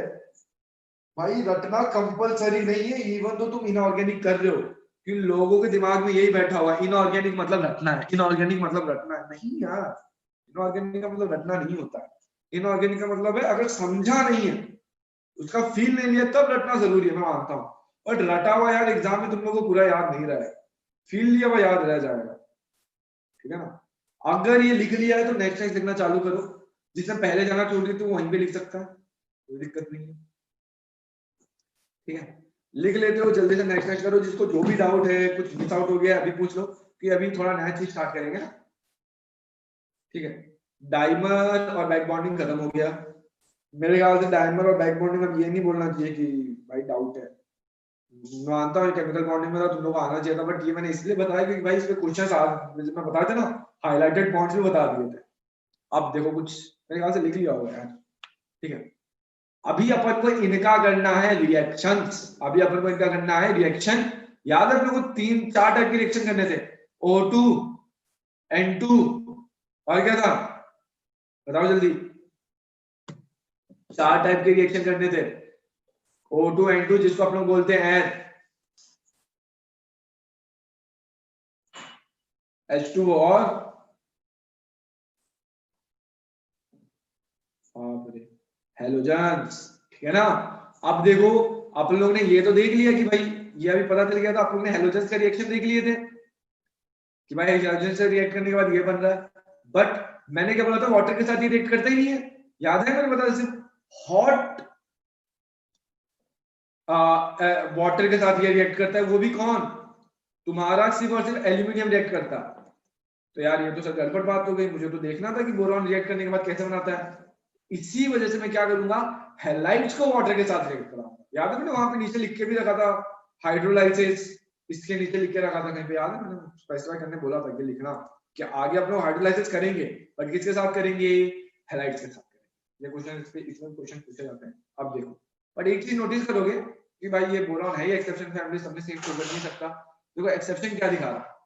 भाई रटना कंपलसरी नहीं है, इवन तो तुम इनऑर्गेनिक कर रहे हो, क्योंकि लोगों के दिमाग में यही बैठा हुआ है इनऑर्गेनिक मतलब रटना है, इनऑर्गेनिक मतलब रटना है। नहीं यार, इनऑर्गेनिक का मतलब रटना नहीं होता है। इनऑर्गेनिक का मतलब है अगर समझा नहीं है, उसका फील नहीं लिया, तब रटना जरूरी है, मैं मानता हूँ। बट रटा हुआ यार एग्जाम में तुम लोगों को पूरा याद नहीं रहा है, फील लिया हुआ याद रह जाएगा। ठीक है ना? अगर ये लिख लिया है तो नेक्स्ट लिखना चालू करो, जिसने पहले जाना छोड़ दिया तो वहीं पे लिख सकता है, कोई दिक्कत नहीं है। ठीक है, लिख लेते हो जल्दी से नेक्स्ट करो। जिसको जो भी डाउट है, कुछ मिस आउट हो गया अभी पूछ लो, कि अभी थोड़ा नया चीज स्टार्ट करेंगे ना। ठीक है, डाइमर और बैक बॉन्डिंग खत्म हो गया। मेरे ख्याल से डाइमर और बैक बॉन्डिंग अब ये नहीं बोलना चाहिए कि भाई डाउट है, मानता हूँ केमिकल बॉन्डिंग में तो तुम लोग को आना चाहिए था, बट ये मैंने इसलिए बताया क्योंकि भाई इसमें क्वेश्चंस मैं बताया था ना, हाईलाइटेड पॉइंट्स भी बता दिए थे। अब देखो कुछ मेरे ख्याल से लिख लिया होगा यार, ठीक है। अभी अपन को इनका करना है रिएक्शंस, अभी अपन को इनका करना है रिएक्शन। याद है अपने को 3-4 टाइप के रिएक्शन करने थे, O2, N2 और क्या था, बताओ जल्दी। 4 टाइप के रिएक्शन करने थे, O2, N2 जिसको अपन लोग बोलते हैं एयर, H2O और हेलोजन्स, ठीक है ना। अब देखो आप लोगों ने ये तो देख लिया कि भाई ये अभी पता चल गया था, आप लोगों ने हेलोजन्स का रिएक्शन देख लिए थे कि भाई हेलोजन से रिएक्ट करने के बाद ये बन रहा है। बट मैंने क्या बोला था, वाटर के साथ ये रिएक्ट करता ही नहीं है, याद है मैंने बताया सिर्फ हॉट वाटर के साथ ये रिएक्ट करता है, वो भी कौन, तुम्हारा सिर्फ और सिर्फ एल्यूमिनियम रिएक्ट करता। तो यार ये तो सर गड़बड़ बात हो गई, मुझे तो देखना था कि बोरॉन रिएक्ट करने के बाद कैसे बनाता है। इसी वजह से मैं क्या करूंगा, हैलाइड्स को वाटर के साथ रिएक्ट कराऊंगा। याद है मैंने वहां पे नीचे लिख के भी रखा था हाइड्रोलाइसिस, इसके नीचे लिख के रखा था कहीं पे, याद है मैंने स्पेसिफाई करने बोला था कि लिखना कि आगे आप लोग हाइड्रोलाइसिस करेंगे, बट किसके साथ करेंगे, हैलाइड्स के साथ करेंगे। ये क्वेश्चन इसमें क्वेश्चन पूछे जाते हैं। अब देखो, बट एक चीज नोटिस करोगे कि भाई ये बोरॉन है, ये एक्सेप्शन फैमिली सबने सेम शो कर नहीं सकता। देखो एक्सेप्शन क्या दिखा रहा है,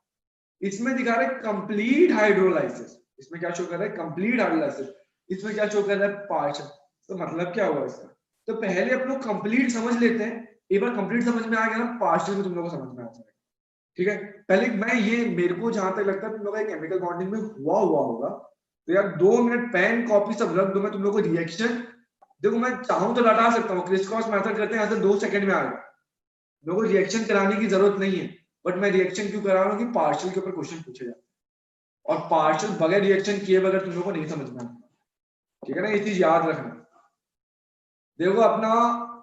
इसमें दिखा रहा है कंप्लीट हाइड्रोलाइसिस, इसमें क्या शो कर रहा है, कंप्लीट हाइड्रोलाइसिस, इसमें क्या शो कर रहा है, पार्शियल। तो मतलब क्या हुआ इसका, तो पहले अपन लोग कंप्लीट समझ लेते हैं, एक बार कंप्लीट समझ में आ गया ना, पार्शियल भी तुम लोगों को समझ में आ जाएगा, ठीक है। पहले मैं ये, मेरे को जहां तक लगता है तुम लोग का केमिकल बॉन्डिंग में हुआ होगा, तो यार 2 मिनट पेन कॉपी सब रख दो, मैं तुम लोग को रिएक्शन, देखो मैं चाहूं तो लटा सकता हूँ, क्रिस क्रॉस मेथड करते हैं, 2 सेकंड में आ गया, लोगों को रिएक्शन कराने की जरूरत नहीं है, बट मैं रिएक्शन क्यों करा रहा हूँ कि पार्शियल के ऊपर क्वेश्चन पूछे जाते हैं, और पार्शियल बगैर रिएक्शन किए बगैर तुम लोग को नहीं समझ में आता, ठीक है ना, ये चीज याद रखना। देखो अपना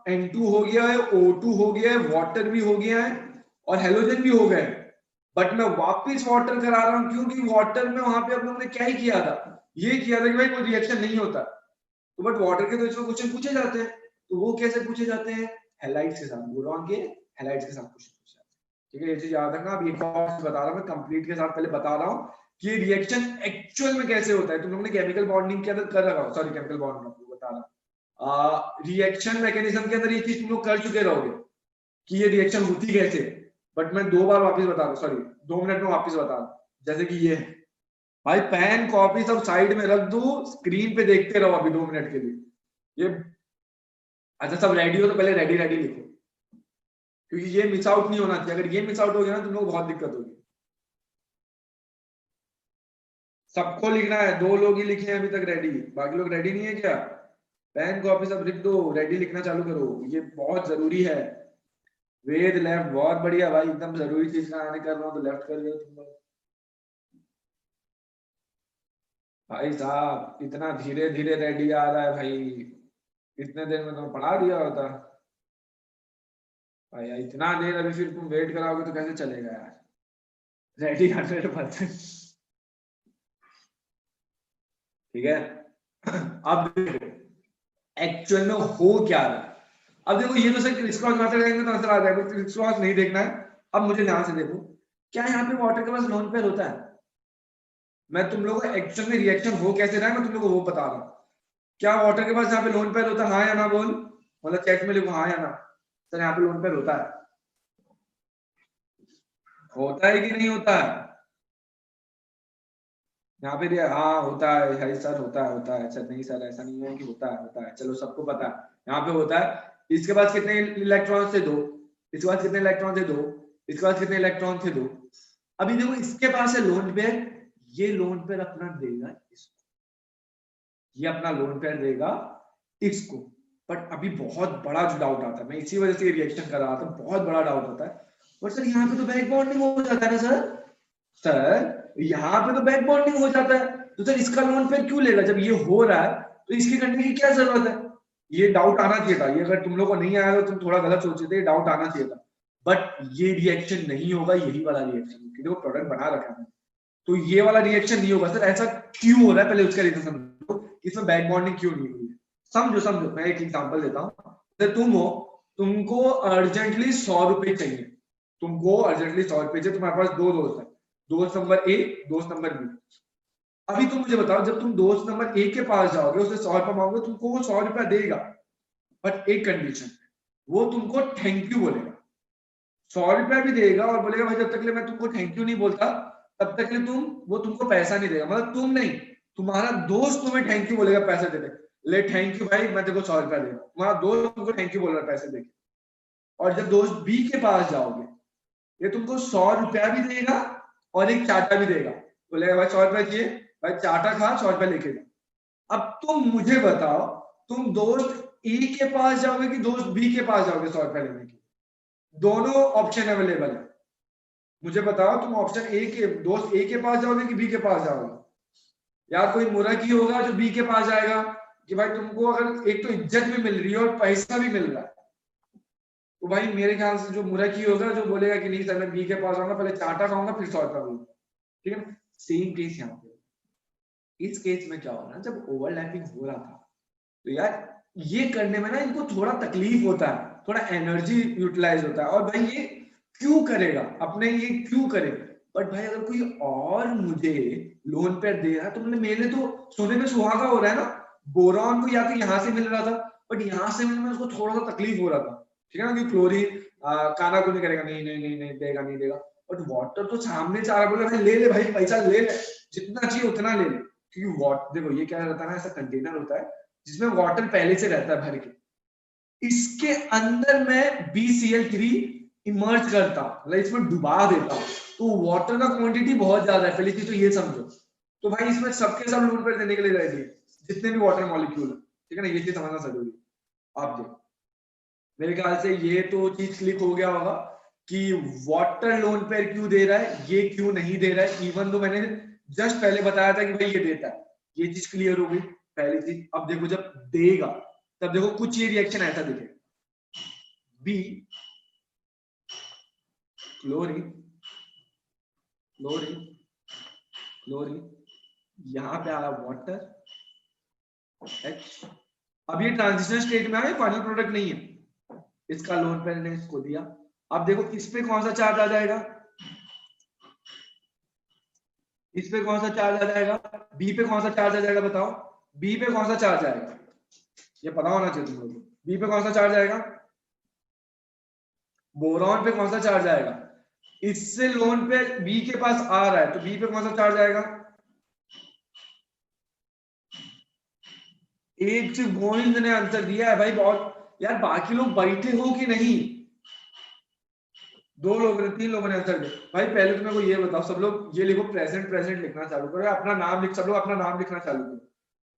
N2 हो गया है, O2 हो गया है, वाटर भी हो गया है और हेलोजन भी हो गए, बट मैं वापस वाटर करा रहा हूं क्योंकि वाटर में वहां पे आप लोगों ने क्या ही किया था, ये किया था कि भाई कोई रिएक्शन नहीं होता, तो बट वाटर के तो इसमें क्वेश्चन पूछे जाते हैं, तो वो कैसे पूछे जाते हैं, हैलाइड्स के साथ, बोरॉन के हैलाइड्स के साथ क्वेश्चन पूछे जाते हैं, ठीक है। ये चीज याद रखना। अब एक और बता रहा हूं मैं, कंप्लीट के साथ पहले बता रहा हूं कि रिएक्शन एक्चुअल में कैसे होता है। तुम लोगों ने केमिकल बॉन्डिंग के अंदर कर रखा हो, सॉरी केमिकल बॉन्डिंग बता रहा हूं, रिएक्शन मैकेनिज्म के अंदर ये चीज तुम लोग कर चुके रहोगे कि ये रिएक्शन होती कैसे, बट मैं 2 बार वापस बता रहा हूं, सॉरी 2 मिनट में वापस बता रहा हूं। जैसे कि ये है भाई, पेन कॉपी सब साइड में रख दो, स्क्रीन पे देखते रहो अभी 2 मिनट के लिए। ये अच्छा सब रेडी हो तो पहले रेडी रेडी लिखो, क्योंकि ये मिस आउट नहीं होना चाहिए, अगर ये मिस आउट हो गया ना तुम लोग बहुत दिक्कत होगी। सबको लिखना है, 2 लोग ही लिखे हैं अभी तक रेडी, बाकी लोग रेडी नहीं है क्या, पेन कॉपी सब लिख दो, रेडी लिखना चालू करो, ये बहुत जरूरी है। वेद लेफ्ट, बहुत बढ़िया भाई, एकदम जरूरी चीज का आने कर रहा हूँ तो लेफ्ट कर गए तुम लोग। भाई साहब इतना धीरे धीरे रेडी आ रहा है भाई, इतने देर में तुम पढ़ा दिया होता भाई, इतना देर अभी फिर तुम वेट कराओगे तो कैसे चलेगा यार, रेडी 100%, ठीक है। अब एक्चुअल में हो क्या रहा है, अब देखो ये तो सर क्रिस क्रॉस मेथड करेंगे तो आंसर आ जाएगा, क्रिस क्रॉस नहीं देखना है। अब मुझे ध्यान से देखो, क्या यहाँ पे वाटर के पास लोन पेयर होता है, मैं तुम लोगों को एक्चुअल में रिएक्शन हो कैसे रहा है मैं तुम लोगों को वो बता रहा हूँ। क्या वाटर के पास यहाँ पे लोन पेयर होता है, हाँ या ना बोल, मतलब चैट में लिखो हाँ या ना, सर यहाँ पे लोन पेयर होता है, होता है कि नहीं होता है, यहाँ पे दिया हाँ होता है सर, होता है सर, नहीं सर ऐसा नहीं है कि होता है, चलो सबको पता है यहाँ पे होता है। इसके पास कितने इलेक्ट्रॉन थे, 2, इसके पास कितने इलेक्ट्रॉन थे, 2, इसके पास कितने इलेक्ट्रॉन थे, 2। अभी देखो इसके पास है लोन पेयर, ये लोन पेयर अपना देगा इसको, ये अपना लोन पेयर देगा इसको, बट अभी बहुत बड़ा जो डाउट आता है, मैं इसी वजह से रिएक्शन कर रहा था, बहुत बड़ा डाउट होता है, बट सर यहाँ पे तो बैक बॉन्डिंग हो जाता है ना सर यहाँ पे तो बैक बॉन्डिंग हो जाता है, तो सर इसका लोन पेयर क्यों लेगा, जब ये हो रहा है तो इसके करने की क्या जरूरत है। ये डाउट आना चाहिए था, ये अगर तुम लोग को नहीं आया तो तुम थोड़ा गलत सोचे थे, डाउट आना चाहिए था, बट ये रिएक्शन नहीं होगा, यही वाला रिएक्शन, क्योंकि वो प्रोडक्ट बना रखा है, तो ये वाला रिएक्शन नहीं होगा। सर ऐसा क्यों हो रहा है, पहले उसका रीजन समझो, इसमें बैक बॉन्डिंग क्यों नहीं हुई है, समझो। मैं एक एग्जांपल देता हूँ, तुम हो, तुमको अर्जेंटली 100 रुपए चाहिए, तुमको अर्जेंटली 100 रुपए चाहिए, तुम्हारे पास 2 दोस्त है, दोस्त नंबर ए, दोस्त नंबर बी। अभी तुम मुझे बताओ, जब तुम दोस्त नंबर ए के पास जाओगे, उसे 100 रुपया मांगोगे, तुमको वो 100 रुपया देगा, बट एक कंडीशन, वो तुमको थैंक यू बोलेगा। 100 रुपया भी देगा और बोलेगा भाई जब तक ले मैं तुमको थैंक यू नहीं बोलता तब तक ले वो तुमको पैसा नहीं देगा, मतलब तुम नहीं, तुम्हारा दोस्त तुम्हें थैंक यू बोलेगा पैसे दे दे, ले थैंक यू भाई मैं तेरे को 100 रुपया देगा, तुम्हारा दोस्त तुमको थैंक यू बोल रहा है पैसे देके। और जब दोस्त बी के पास जाओगे, ये तुमको 100 रुपया भी देगा और एक चाटा भी देगा, बोलेगा भाई 100 रुपया चाहिए, भाई चाटा खा 100 रुपया लेके जा। अब तुम मुझे बताओ, तुम दोस्त ए के पास जाओगे कि दोस्त बी के पास जाओगे 100 रुपया लेने के? दोनों ऑप्शन अवेलेबल है, मुझे बताओ तुम ऑप्शन ए के, दोस्त ए के पास जाओगे कि बी के पास जाओगे? यार कोई मुरकी होगा जो बी के पास जाएगा कि भाई तुमको अगर एक तो इज्जत भी मिल रही है और पैसा भी मिल रहा है, तो भाई मेरे ख्याल से जो मुरकी होगा जो बोलेगा कि नहीं सर मैं बी के पास आऊंगा, पहले चाटा खाऊंगा फिर 100 रुपया बोलूंगा, ठीक है। सेम केस यहाँ पे, इस केस में क्या होगा, जब ओवरलैपिंग हो रहा था तो यार ये करने में ना इनको थोड़ा तकलीफ होता है, थोड़ा एनर्जी यूटिलाइज होता है, और भाई ये क्यों करेगा अपने, ये क्यों करेगा। बट भाई अगर कोई और मुझे लोन पे दे रहा है तो मतलब मेरे तो सोने में सुहागा हो रहा है ना, बोरॉन को या तो यहाँ से मिल रहा था बट यहाँ से मिलने में उसको थोड़ा सा तकलीफ हो रहा था, ठीक है ना, कि क्लोरीन काना को नहीं करेगा, नहीं नहीं नहीं नहीं देगा नहीं देगा, बट वाटर तो सामने चाह रहा, बोले भाई ले ले भाई पैसा ले ले, जितना चाहिए उतना ले ले, क्योंकि वाटर देखो ये क्या रहता है ना, ऐसा कंटेनर होता है जिसमें वाटर पहले से रहता है भर के, इसके अंदर मैं BCl3 इमर्ज करता, मतलब इसमें डुबा देता, तो वाटर का क्वांटिटी बहुत ज्यादा है, पहली चीज तो ये समझो। तो भाई इसमें सबके सब लोन पर देने के लिए रेडी है, जितने भी वाटर मॉलिक्यूल है, ठीक है ना, ये चीज समझना जरूरी है। आप देखो मेरे ख्याल से ये तो चीज क्लिक हो गया होगा कि वाटर लोन पर क्यों दे रहा है, ये क्यों नहीं दे रहा है, इवन तो मैंने जस्ट पहले बताया था कि भाई ये देता है, ये चीज क्लियर हो गई पहली चीज। अब देखो जब देगा तब देखो कुछ ये रिएक्शन ऐसा दिखेगा, बी क्लोरीन क्लोरीन क्लोरीन, यहाँ पे आया वाटर H, अब ये ट्रांजिशन स्टेट में आया, फाइनल प्रोडक्ट नहीं है, इसका लोन पेयर ने इसको दिया। अब देखो इस पे कौन सा चार्ज आ जाएगा, इस पे कौन सा चार्ज आ जाएगा, बी पे कौन सा चार्ज आ जाएगा, बताओ बी पे कौन सा चार्ज आएगा, ये पता होना चाहिए तुम लोगों को, बी पे कौन सा चार्ज आएगा, बोरॉन पे कौन सा चार्ज आएगा, इससे लोन पे बी के पास आ रहा है तो बी पे कौन सा चार्ज आएगा, एक सिर्फ गोविंद ने आंसर दिया है भाई, बहुत यार, बाकी लोग बैठे हो कि नहीं, 2 लोगों ने 3 लोगों ने आंसर दिया भाई। पहले तो मेरे को ये बताओ, सब लोग ये लिखो, प्रेजेंट प्रेजेंट लिखना चालू करो, अपना नाम लिख, सब लोग अपना नाम लिखना चालू करो,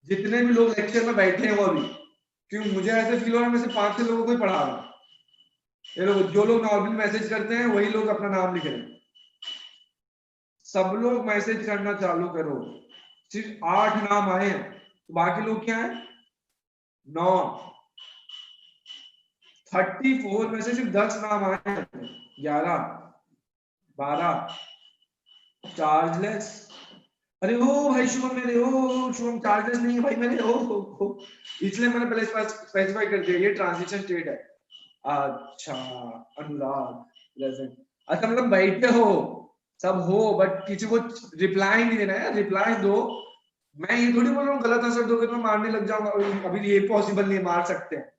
जितने भी लोग लेक्चर में बैठे हैं वो अभी, क्योंकि मुझे ऐसे फील हो रहा है मैं सिर्फ 5-6 लोगों को ही पढ़ा रहा हूँ, ये लोग जो लोग नॉर्मल मैसेज करते हैं वही लोग अपना नाम लिख रहे हैं, सब लोग मैसेज करना चालू करो, सिर्फ 8 नाम आए हैं, तो बाकी लोग क्या है 9, 34 में से सिर्फ 10 नाम आए हैं, 11, 12 चार्जलेस, अरे ओ भाई शुभम मेरे, ओ शुभम चार्जलेस नहीं है भाई मेरे, ओ इसलिए मैंने पहले स्पेसिफाई कर दिया ये ट्रांजिशन स्टेट है। अच्छा अनुराग प्रेजेंट, अच्छा मतलब बैठे हो सब हो बट किसी को रिप्लाई नहीं देना है, रिप्लाई दो, मैं ये थोड़ी बोल रहा हूँ गलत आंसर दोगे तो मैं मारने लग जाऊंगा, अभी ये पॉसिबल नहीं, मार सकते हैं,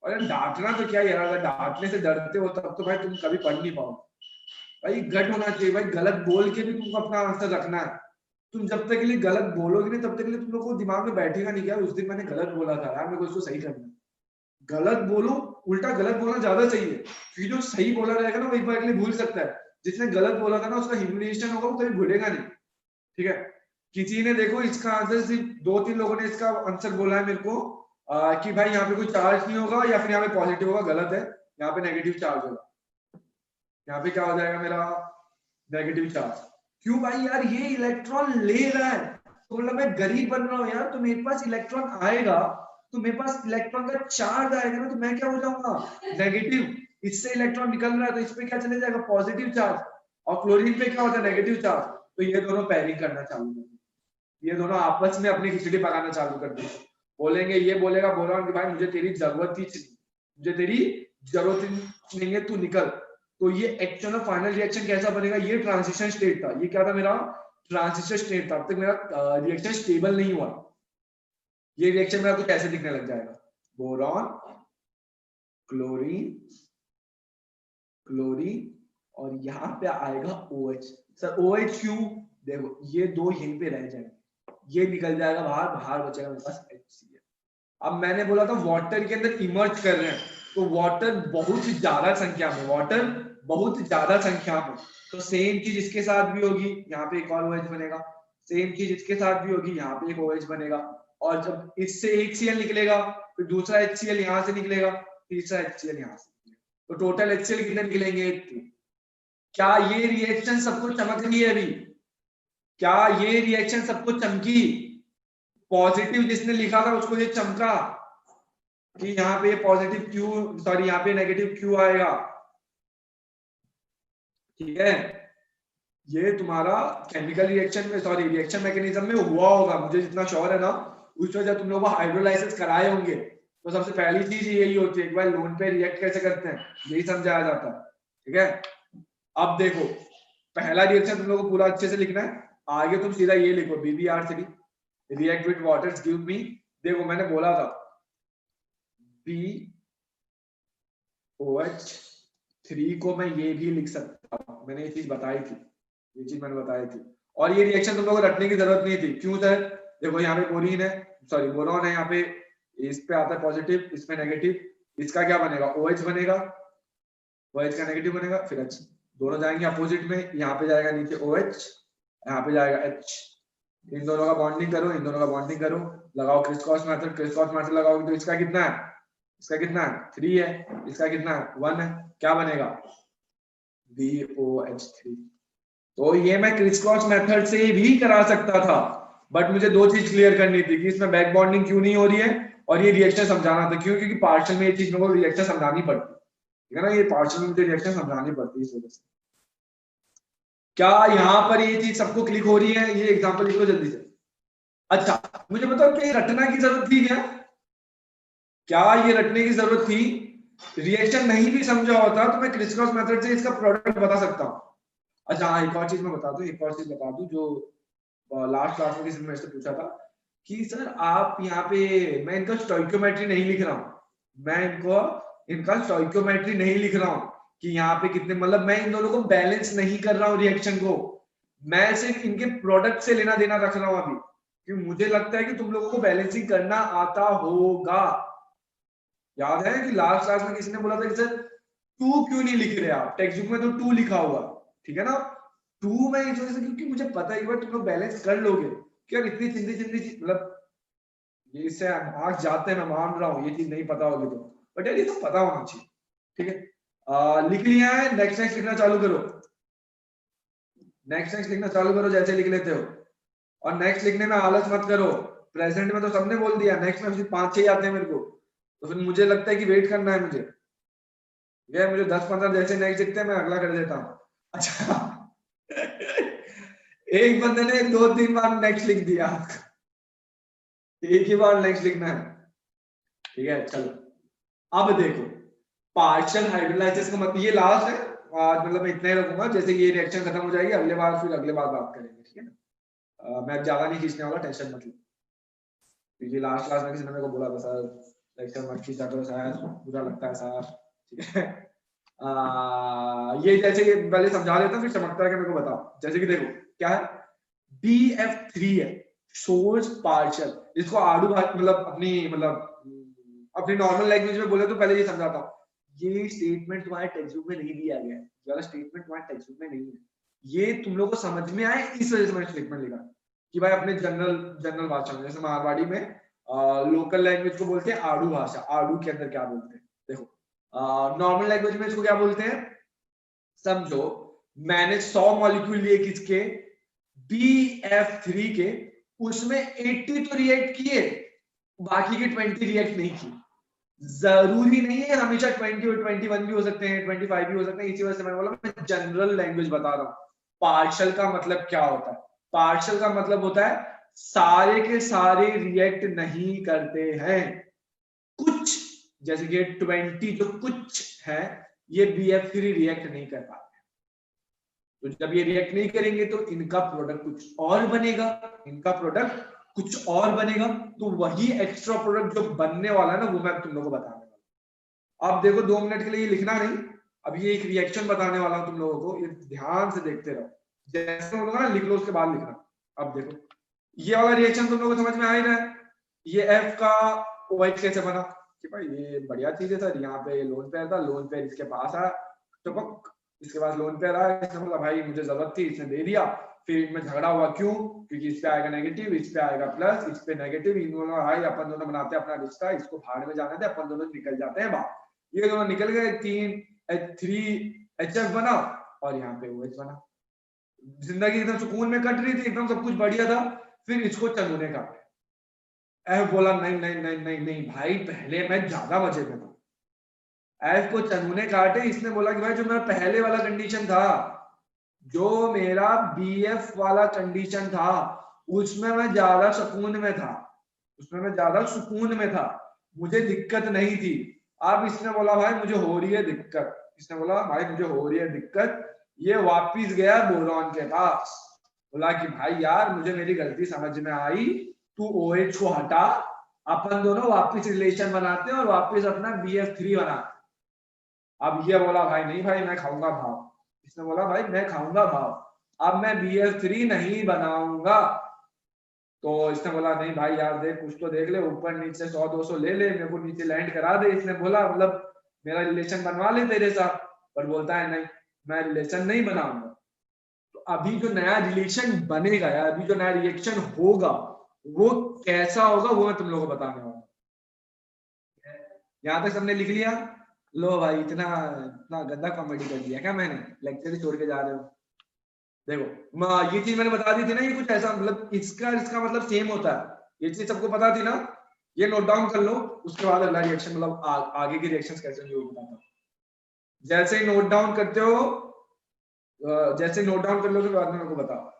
और डांटना तो क्या यार, अगर डांटने से डरते हो तब तो भाई तुम कभी पढ़ नहीं पाओ भाई, गट होना चाहिए भाई, गलत बोल के भी तुमको अपना आंसर रखना है, तुम जब तक के लिए गलत बोलोगे नहीं तब तक के लिए तुम लोग को दिमाग में बैठेगा नहीं, क्या उस दिन मैंने गलत बोला था यार, मेरे को इसको सही करना, गलत बोलो, उल्टा गलत बोलना ज्यादा चाहिए, क्योंकि जो सही बोला रहेगा ना वो एक बार के लिए भूल सकता है, जिसने गलत बोला था ना उसका ह्यूमिलिएशन होगा वो कभी भूलेगा नहीं, ठीक है। किसी ने देखो इसका आंसर, सिर्फ 2-3 लोगों ने इसका आंसर बोला है मेरे को कि भाई यहाँ पे कोई चार्ज नहीं होगा या फिर यहाँ पे पॉजिटिव होगा, गलत है, यहाँ पे नेगेटिव चार्ज होगा, यहाँ पे क्या हो जाएगा मेरा नेगेटिव चार्ज, क्यों भाई यार ये इलेक्ट्रॉन ले रहा है, तो मतलब मैं गरीब बन रहा हूँ यार, तो मेरे पास इलेक्ट्रॉन आएगा तो मेरे पास इलेक्ट्रॉन का चार्ज आएगा ना, तो मैं क्या हो जाऊंगा नेगेटिव, इससे इलेक्ट्रॉन निकल रहा है तो इस पे क्या चले जाएगा पॉजिटिव चार्ज, और क्लोरीन पे क्या होता है नेगेटिव चार्ज, तो ये दोनों पैरिंग करना चालू कर, ये दोनों आपस में अपनी खिचड़ी पकाना चालू कर दी, बोलेंगे, ये बोलेगा बोरॉन कि भाई मुझे तेरी जरूरत ही नहीं, मुझे तेरी जरूरत नहीं है, तू निकल। तो ये एक्चुअल और फाइनल रिएक्शन कैसा बनेगा? ये ट्रांजिशन स्टेट था, ये क्या था मेरा? ट्रांजिशन स्टेट था। अब तक मेरा रिएक्शन स्टेबल नहीं हुआ। ये रिएक्शन मेरा कुछ ऐसे दिखने लग जाएगा, बोरॉन क्लोरीन क्लोरीन, और यहाँ पे आएगा OH। सर OH क्यों? देखो ये दो यहीं पे रह जाएंगे, ये निकल जाएगा बाहर, बाहर बचेगा मेरे पास HCl। अब मैंने बोला था वाटर के अंदर इमर्ज कर रहे हैं, तो वाटर बहुत ज्यादा संख्या में, वाटर बहुत ज्यादा संख्या में, तो सेम चीज इसके साथ भी होगी, यहाँ पे एक और OH बनेगा। सेम चीज इसके साथ भी होगी, यहाँ पे एक OH बनेगा। और जब इससे एक HCl निकलेगा, फिर दूसरा HCl यहाँ से निकलेगा, तीसरा HCl यहाँ से, तो टोटल HCl कितने निकलेंगे? क्या ये रिएक्शन सबको चमक रही है अभी? क्या ये रिएक्शन सबको चमकी? पॉजिटिव जिसने लिखा था उसको ये चमका कि यहाँ पे पॉजिटिव क्यू, सॉरी यहाँ पे नेगेटिव क्यू आएगा, ठीक है? ये तुम्हारा केमिकल रिएक्शन में, सॉरी रिएक्शन मैकेनिज्म में हुआ होगा, मुझे जितना श्योर है ना। उस वजह तुम लोग हाइड्रोलाइसिस कराए होंगे, तो सबसे पहली चीज यही होती है, एक बार लोन पे रिएक्ट कैसे करते हैं यही समझाया जाता है, ठीक है? अब देखो पहला रिएक्शन तुम लोग को पूरा अच्छे से लिखना है, आगे तुम सीधा ये लिखो BBr3 react with water give me. देखो मैंने बोला था BOH3 को मैं ये भी लिख सकता हूँ, मैंने ये चीज बताई थी, ये चीज मैंने बताई थी। और ये रिएक्शन तुम लोगों को रटने की जरूरत नहीं थी, क्यों सर? देखो यहाँ पे बोरीन है, सॉरी बोरॉन है, यहाँ पे इस पे आता है पॉजिटिव, इसमें नेगेटिव, इसका क्या बनेगा? OH बनेगा, OH का नेगेटिव बनेगा, फिर H, दोनों जाएंगे अपोजिट में, यहाँ पे जाएगा नीचे OH, यहाँ पे जाएगा H। इन दोनों का बॉन्डिंग करो, इन दोनों का बॉन्डिंग करो, लगाओ criss cross method, criss cross method लगाओगे तो इसका कितना है? इसका कितना है? 3 है, इसका कितना है? 1 है, क्या बनेगा? BOH3। तो ये मैं क्रिस क्रॉस मेथड से भी करा सकता था, बट मुझे दो चीज क्लियर करनी थी कि इसमें बैक बॉन्डिंग क्यों नहीं हो रही है, और ये रिएक्शन समझाना था। क्यों? क्योंकि पार्शियल में ये चीज मेरे को रिएक्शन समझानी पड़ती है, ठीक है ना? ये पार्शियल में मुझे रिएक्शन समझानी पड़ती है इस वजह से। क्या यहाँ पर ये चीज सबको क्लिक हो रही है? ये एग्जांपल लिख लो जल्दी से। अच्छा मुझे बताओ कि रटना की जरूरत थी क्या? क्या ये रटने की जरूरत थी? रिएक्शन नहीं भी समझा होता तो मैं क्रिस क्रॉस मेथड से इसका प्रोडक्ट बता सकता हूँ। अच्छा हाँ, एक और चीज मैं बता दूं, एक और चीज बता दूं जो लास्ट क्लास में किसी ने मेरे से पूछा था कि सर आप यहाँ पे, मैं इनका स्टोइकियोमेट्री नहीं लिख रहा हूँ, मैं इनका स्टोइकियोमेट्री नहीं लिख रहा हूँ कि यहाँ पे कितने, मतलब मैं इन दोनों को बैलेंस नहीं कर रहा हूँ रिएक्शन को, मैं सिर्फ इनके प्रोडक्ट से लेना देना रख रहा हूँ अभी, क्योंकि मुझे लगता है कि तुम लोगों को बैलेंसिंग करना आता होगा। याद है कि लास्ट क्लास में किसी ने बोला था कि सर 2 क्यों नहीं लिख रहे आप? टेक्स्ट बुक में तो 2 लिखा हुआ, ठीक है ना? 2 में इस वजह से क्योंकि मुझे पता है एक बार तुम लोग बैलेंस कर लोगे, क्या इतनी चिंदी मतलब ये इससे मार्क्स जाते हैं, मैं मान रहा हूँ, ये चीज नहीं पता होगी तो, बट यार ये तो पता होना चाहिए, ठीक है? लिख लिया है? नेक्स्ट लिखना चालू करो, नेक्स्ट लिखना चालू करो जैसे लिख लेते हो, और नेक्स्ट लिखने में आलस मत करो। प्रेजेंट में तो सबने बोल दिया, नेक्स्ट में सिर्फ 5-6 आते हैं मेरे को, तो फिर मुझे लगता है कि वेट करना है मुझे, ये मुझे 10-15 जैसे नेक्स्ट दिखते हैं मैं अगला कर देता हूँ। अच्छा एक बंदे ने 2-3 बार नेक्स्ट लिख दिया, एक ही बार नेक्स्ट लिखना है, ठीक है? चलो अब देखो पार्शियल हाइड्रोलाइसिस का मतलब, ये लास्ट है आज, मतलब मैं इतना ही रखूंगा, जैसे ये रिएक्शन खत्म हो जाएगी अगले बार, फिर अगले बार बात करेंगे, ठीक है ना? मैं ज्यादा नहीं खींचने वाला, टेंशन मत लो, क्योंकि लास्ट क्लास में किसी ने मेरे को बोला था सर लेक्चर मत खींचा करो सर, बुरा लगता है सर, ठीक है? ये जैसे ये पहले समझा देता हूं फिर चमकता है कि मेरे को बताओ। जैसे कि देखो क्या है, BF3 है, सोर्स पार्शियल, इसको आड़ू मतलब अपनी नॉर्मल लैंग्वेज में बोले तो पहले ये समझाता हूँ, ये स्टेटमेंट तुम्हारे टेक्स्ट बुक में नहीं दिया गया है, ये वाला स्टेटमेंट तुम्हारे टेक्स्ट बुक में नहीं है, ये तुम लोग को समझ में आए इस वजह से मैंने स्टेटमेंट लिखा कि भाई अपने जनरल भाषा में, जैसे मारवाड़ी में लोकल लैंग्वेज को बोलते हैं आड़ू भाषा, आड़ू के अंदर क्या बोलते हैं, देखो नॉर्मल लैंग्वेज में इसको क्या बोलते हैं? समझो मैंने 100 मॉलिक्यूल लिए किसके? BF3 के, उसमें 80 तो रिएक्ट किए, बाकी के 20 रिएक्ट नहीं किए। जरूरी नहीं है हमेशा 20 और 21 भी हो सकते हैं, 25 भी हो सकते हैं, इसी वजह से मैंने बोला मैं जनरल लैंग्वेज बता रहा हूँ। पार्शियल का मतलब क्या होता है? पार्शियल का मतलब होता है सारे के सारे रिएक्ट नहीं करते हैं, कुछ जैसे कि 20 जो कुछ है ये BF3 रिएक्ट नहीं कर पाते, तो जब ये रिएक्ट नहीं करेंगे तो इनका प्रोडक्ट कुछ और बनेगा, इनका प्रोडक्ट कुछ और बनेगा, तो वही एक्स्ट्रा प्रोडक्ट जो बनने वाला है ना वो मैं तुम लोगों को बताने वाला हूं। आप देखो 2 मिनट के लिए ये लिखना नहीं, अब ये एक रिएक्शन बताने वाला हूं तुम लोगों को, ये ध्यान से देखते रहो, जैसे होगा ना लिख लो उसके बाद लिखना। अब देखो ये वाला रिएक्शन तुम लोगों को समझ में आ ही रहा है, ये F का OH कैसे बना कि भाई ये बढ़िया चीज है सर, यहाँ पे लोन पेयर था, लोन पेयर इसके पास आया टपक, इसके पास लोन पेयर आया, इसने बोला भाई मुझे जरूरत थी, इसने दे दिया, फिर इनमें झगड़ा हुआ, क्यों? क्योंकि इस पे आएगा नेगेटिव, इस पे आएगा प्लस, इस पे नेगेटिव, इन दोनों भाई अपन दोनों बनाते हैं अपना रिश्ता, इसको भाड़ में जाने दे, अपन दोनों निकल जाते हैं बाहर। ये दोनों निकल गए, 3H3HF बना और यहाँ पे OH बना, जिंदगी एकदम सुकून में कट रही थी, एकदम सब कुछ बढ़िया था। फिर इसको चलूने का F बोला नहीं नहीं नहीं नहीं नहीं भाई, पहले मैं ज्यादा मजे में था, F को चनूने काटे, इसने बोला कि भाई जो मेरा पहले वाला कंडीशन था, जो मेरा BF वाला कंडीशन था उसमें मैं ज्यादा सुकून में था, उसमें मैं ज्यादा सुकून में था, मुझे दिक्कत नहीं थी। अब इसने बोला भाई मुझे हो रही है दिक्कत, इसने बोला भाई मुझे हो रही है दिक्कत, ये वापिस गया बोरॉन के पास, बोला कि भाई यार मुझे मेरी गलती समझ में आई, तू OH को हटा, अपन दोनों वापिस रिलेशन बनाते हैं और वापिस अपना BF3 बनाते। अब ये बोला भाई नहीं भाई मैं खाऊंगा भाव, इसने बोला भाई मैं खाऊंगा भाव, अब मैं BF3 नहीं बनाऊंगा, तो इसने बोला नहीं भाई यार देख कुछ तो देख ले, ऊपर नीचे 100-200 ले ले, मेरे को नीचे लैंड करा दे। इसने बोला मतलब मेरा रिलेशन बनवा ले तेरे साथ, पर बोलता है नहीं मैं रिलेशन नहीं बनाऊंगा। तो अभी जो नया रिलेशन बनेगा या अभी जो नया रिएक्शन होगा वो कैसा होगा वो मैं तुम लोगों को बताने वाला हूं। यहाँ तक सबने लिख लिया? लो भाई इतना इतना गंदा कॉमेडी कर दिया क्या मैंने, लेक्चर ही छोड़ के जा रहे हो। देखो ये चीज मैंने बता दी थी ना, ये कुछ ऐसा मतलब इसका मतलब सेम होता है, ये चीज सबको पता थी ना, ये नोट डाउन कर लो, उसके बाद अगला रिएक्शन मतलब आगे की रिएक्शंस कैसे होंगे वो बताता हूं। जैसे ही नोट डाउन करते हो, जैसे नोट डाउन कर लोगे बाद में मेरे को बताओ।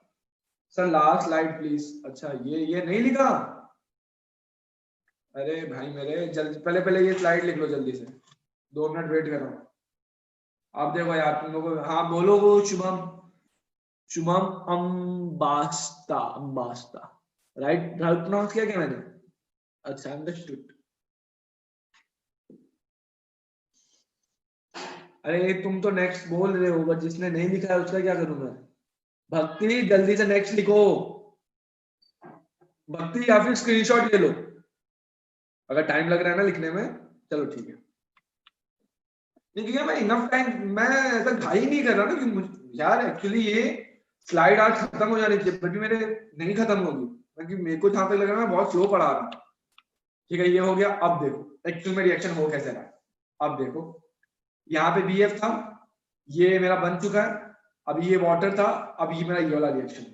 Sir last slide please. अच्छा ये नहीं लिखा, अरे भाई मेरे जल्दी पहले ये स्लाइड लिख लो जल्दी से, 2 मिनट वेट करो। आप देखो यार तुम लोगों, हाँ बोलो वो शुभम अम्बास्ता राइट प्रोनाउंस किया क्या मैंने? अच्छा अंडरस्टूड। अरे तुम तो नेक्स्ट बोल रहे हो, बट जिसने नहीं लिखा है उसका क्या करूं मैं? भक्ति जल्दी से नेक्स्ट लिखो, भक्ति या फिर स्क्रीनशॉट ले लो अगर टाइम लग रहा है ना लिखने में। चलो ठीक है, क्योंकि मैं इनफ टाइम मैं ऐसा घाई नहीं कर रहा ना, कि यार एक्चुअली ये स्लाइड आज खत्म हो जानी चाहिए, बट मेरे नहीं खत्म होगी, क्योंकि मेरे को जहां तक लग रहा है मैं बहुत स्लो पढ़ा रहा हूँ। ठीक है ये हो गया। अब देखो एक्चुअल में रिएक्शन हो कैसे रहा है। अब देखो यहाँ पे BF था, ये मेरा बन चुका है, अब ये वाटर था, अब ये मेरा ये वाला रिएक्शन।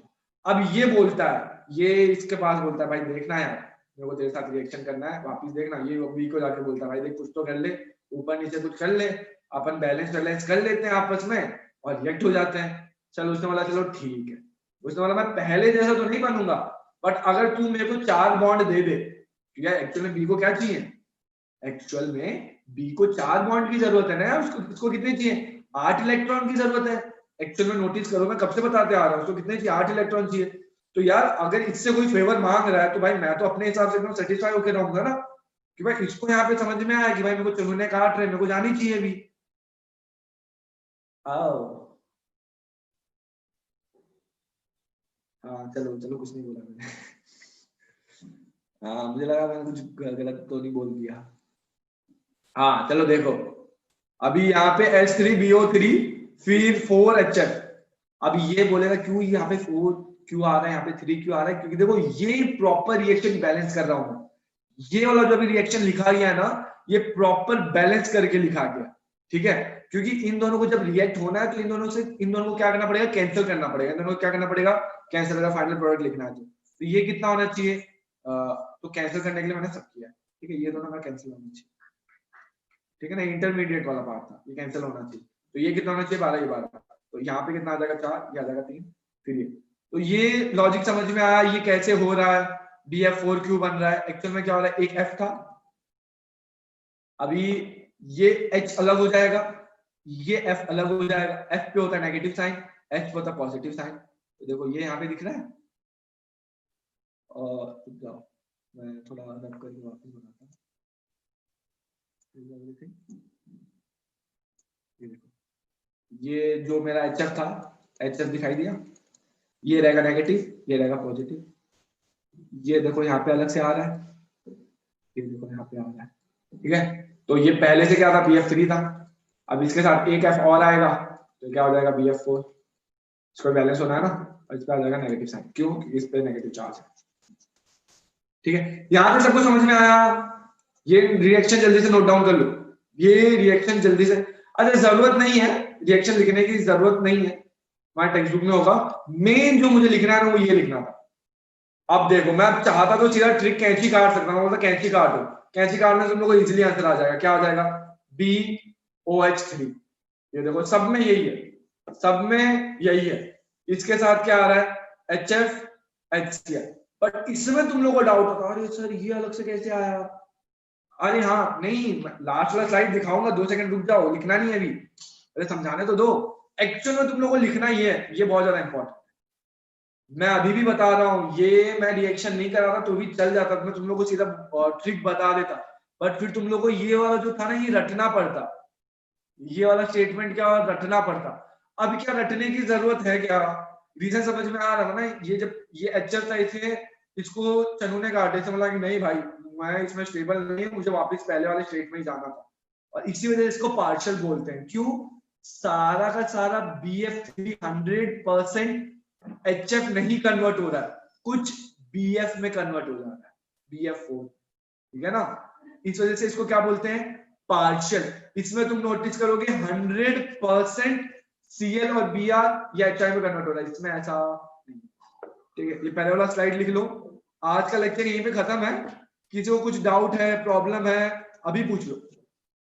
अब ये बोलता है, ये इसके पास बोलता है भाई देखना यार मेरे को तेरे साथ रिएक्शन करना है, वापिस देखना। ये बी को जाके बोलता है भाई देख कुछ तो कर ले, ऊपर नीचे कुछ कर ले, अपन बैलेंस कर लेते हैं आपस में और रिएक्ट हो जाते हैं। चलो उसने बोला चलो ठीक है, उसने बोला मैं पहले जैसा तो नहीं बनूंगा, बट अगर तू मेरे को 4 बॉन्ड दे दे, ठीक है एक्चुअल में बी को क्या चाहिए, एक्चुअल में बी को 4 बॉन्ड की जरूरत है ना, उसको कितने चाहिए, 8 इलेक्ट्रॉन की जरूरत है। एक्चुअल में नोटिस करो मैं कब से बताते आ रहा हूँ, उसको कितने चाहिए, 8 इलेक्ट्रॉन चाहिए। तो यार अगर इससे कोई फेवर मांग रहा है तो भाई मैं तो अपने हिसाब से एकदम सेटिस्फाई होकर रहूंगा ना, कि भाई इसको यहाँ पे समझ में आया कि भाई मेरे को चुनने काट रहे, मेरे को जानी चाहिए भी। हाँ चलो कुछ नहीं बोला मैंने। हाँ मुझे लगा मैंने कुछ गलत तो नहीं बोल दिया। हाँ चलो देखो, अभी यहाँ पे H3BO3 फिर 4HF। अब ये बोलेगा क्यों यहाँ पे 4 क्यों आ रहा है, यहाँ पे 3 क्यों आ रहा है, क्योंकि देखो ये प्रॉपर रिएक्शन बैलेंस कर रहा हूं, ये वाला जो भी रिएक्शन लिखा गया है ना ये प्रॉपर बैलेंस करके लिखा गया। ठीक है, क्योंकि इन दोनों को जब रिएक्ट होना है तो इन दोनों को क्या करना पड़ेगा, कैंसिल करना पड़ेगा। इन दोनों को क्या करना पड़ेगा, कैंसिल का फाइनल प्रोडक्ट लिखना है। तो ये कितना होना चाहिए, तो कैंसिल करने के लिए मैंने सब किया। ठीक है, ये दोनों का कैंसिल होना चाहिए। ठीक है ना, इंटरमीडिएट वाला पार्ट था, ये कैंसिल होना चाहिए। तो ये कितना होना चाहिए, 12 ये 12। तो यहाँ पे कितना आ जाएगा, 4, ये आ जाएगा 3, फिर ये। तो ये लॉजिक समझ में आया, ये कैसे हो रहा है, BF4 क्यों बन रहा है। एक्चुअल में क्या हो रहा है, एक F था, अभी ये H अलग हो जाएगा, ये F अलग हो जाएगा। F पे होता है नेगेटिव साइन, H पे होता है पॉजिटिव साइन। तो देखो ये यहाँ पे दिख रहा है, और मैं थोड़ा रब करके वापस बनाता हूँ। ये देखो, ये जो मेरा HF था, HF दिखाई दिया, ये रहेगा नेगेटिव, ये रहेगा पॉजिटिव। ये देखो यहाँ पे अलग से आ रहा है, ये देखो यहाँ पे आ रहा है, ठीक है। तो ये पहले से क्या था, BF3 था। अब इसके साथ एक F और आएगा तो क्या हो जाएगा, BF4। इसको बैलेंस होना है ना, और इस पे आ जाएगा नेगेटिव साइन। क्यों? इस पे नेगेटिव चार्ज है, ठीक है। यहाँ पे सबको समझ में आया? ये रिएक्शन जल्दी से नोट डाउन कर लो, ये रिएक्शन जल्दी से। अच्छा, जरूरत नहीं है रिएक्शन लिखने की, जरूरत नहीं है, हमारे टेक्स्ट बुक में होगा। मेन जो मुझे लिखना है ना, वो ये लिखना था। अब देखो, मैं चाहता तो सीधा ट्रिक कैंची काट सकता हूँ, मतलब कैंची काटो, कैंची काटने से तुम लोगों को इजीली आंसर आ जाएगा। क्या आ जाएगा, BOH3। ये देखो सब में यही है, सब में यही है। इसके साथ क्या आ रहा है, HF HCl। बट इसमें तुम लोगों को डाउट होगा, अरे सर ये अलग से कैसे आया? अरे हाँ, नहीं, लास्ट वाला स्लाइड दिखाऊंगा, 2 सेकंड रुक जाओ, लिखना नहीं है अभी, अरे समझाने तो दो। एक्चुअल में तुम लोगों को लिखना ही है, ये बहुत ज्यादा इंपॉर्टेंट। मैं अभी भी बता रहा हूँ, ये मैं रिएक्शन नहीं कर रहा था तो भी चल जाता, मैं तुम लोगों को सीधा ट्रिक बता देता। बट फिर तुम लोगों को ये वाला जो था ना, ये रटना पड़ता, ये वाला स्टेटमेंट क्या रटना पड़ता। अब क्या रटने की जरूरत है क्या? रीजन समझ में आ रहा है ना? ये जब ये HF था, इसे इसको चनू ने काटे, से बोला कि नहीं भाई, मैं इसमें स्टेबल नहीं हूँ, मुझे वापस पहले वाले स्टेट में ही जाना था। और इसी वजह से इसको पार्शियल बोलते हैं। क्यों? सारा का सारा BF3 100% HF नहीं कन्वर्ट हो रहा है, कुछ BF में कन्वर्ट हो जा रहा है, BF4, ठीक है ना। इस वजह से इसको क्या बोलते हैं, पार्शियल। इसमें तुम नोटिस करोगे 100% Cl और Br या HI में कन्वर्ट हो रहा है, इसमें ऐसा नहीं, ठीक है। ये पहले वाला स्लाइड लिख लो। आज का लेक्चर यहीं पे खत्म है। किसी को कुछ डाउट है, प्रॉब्लम है, अभी पूछ लो।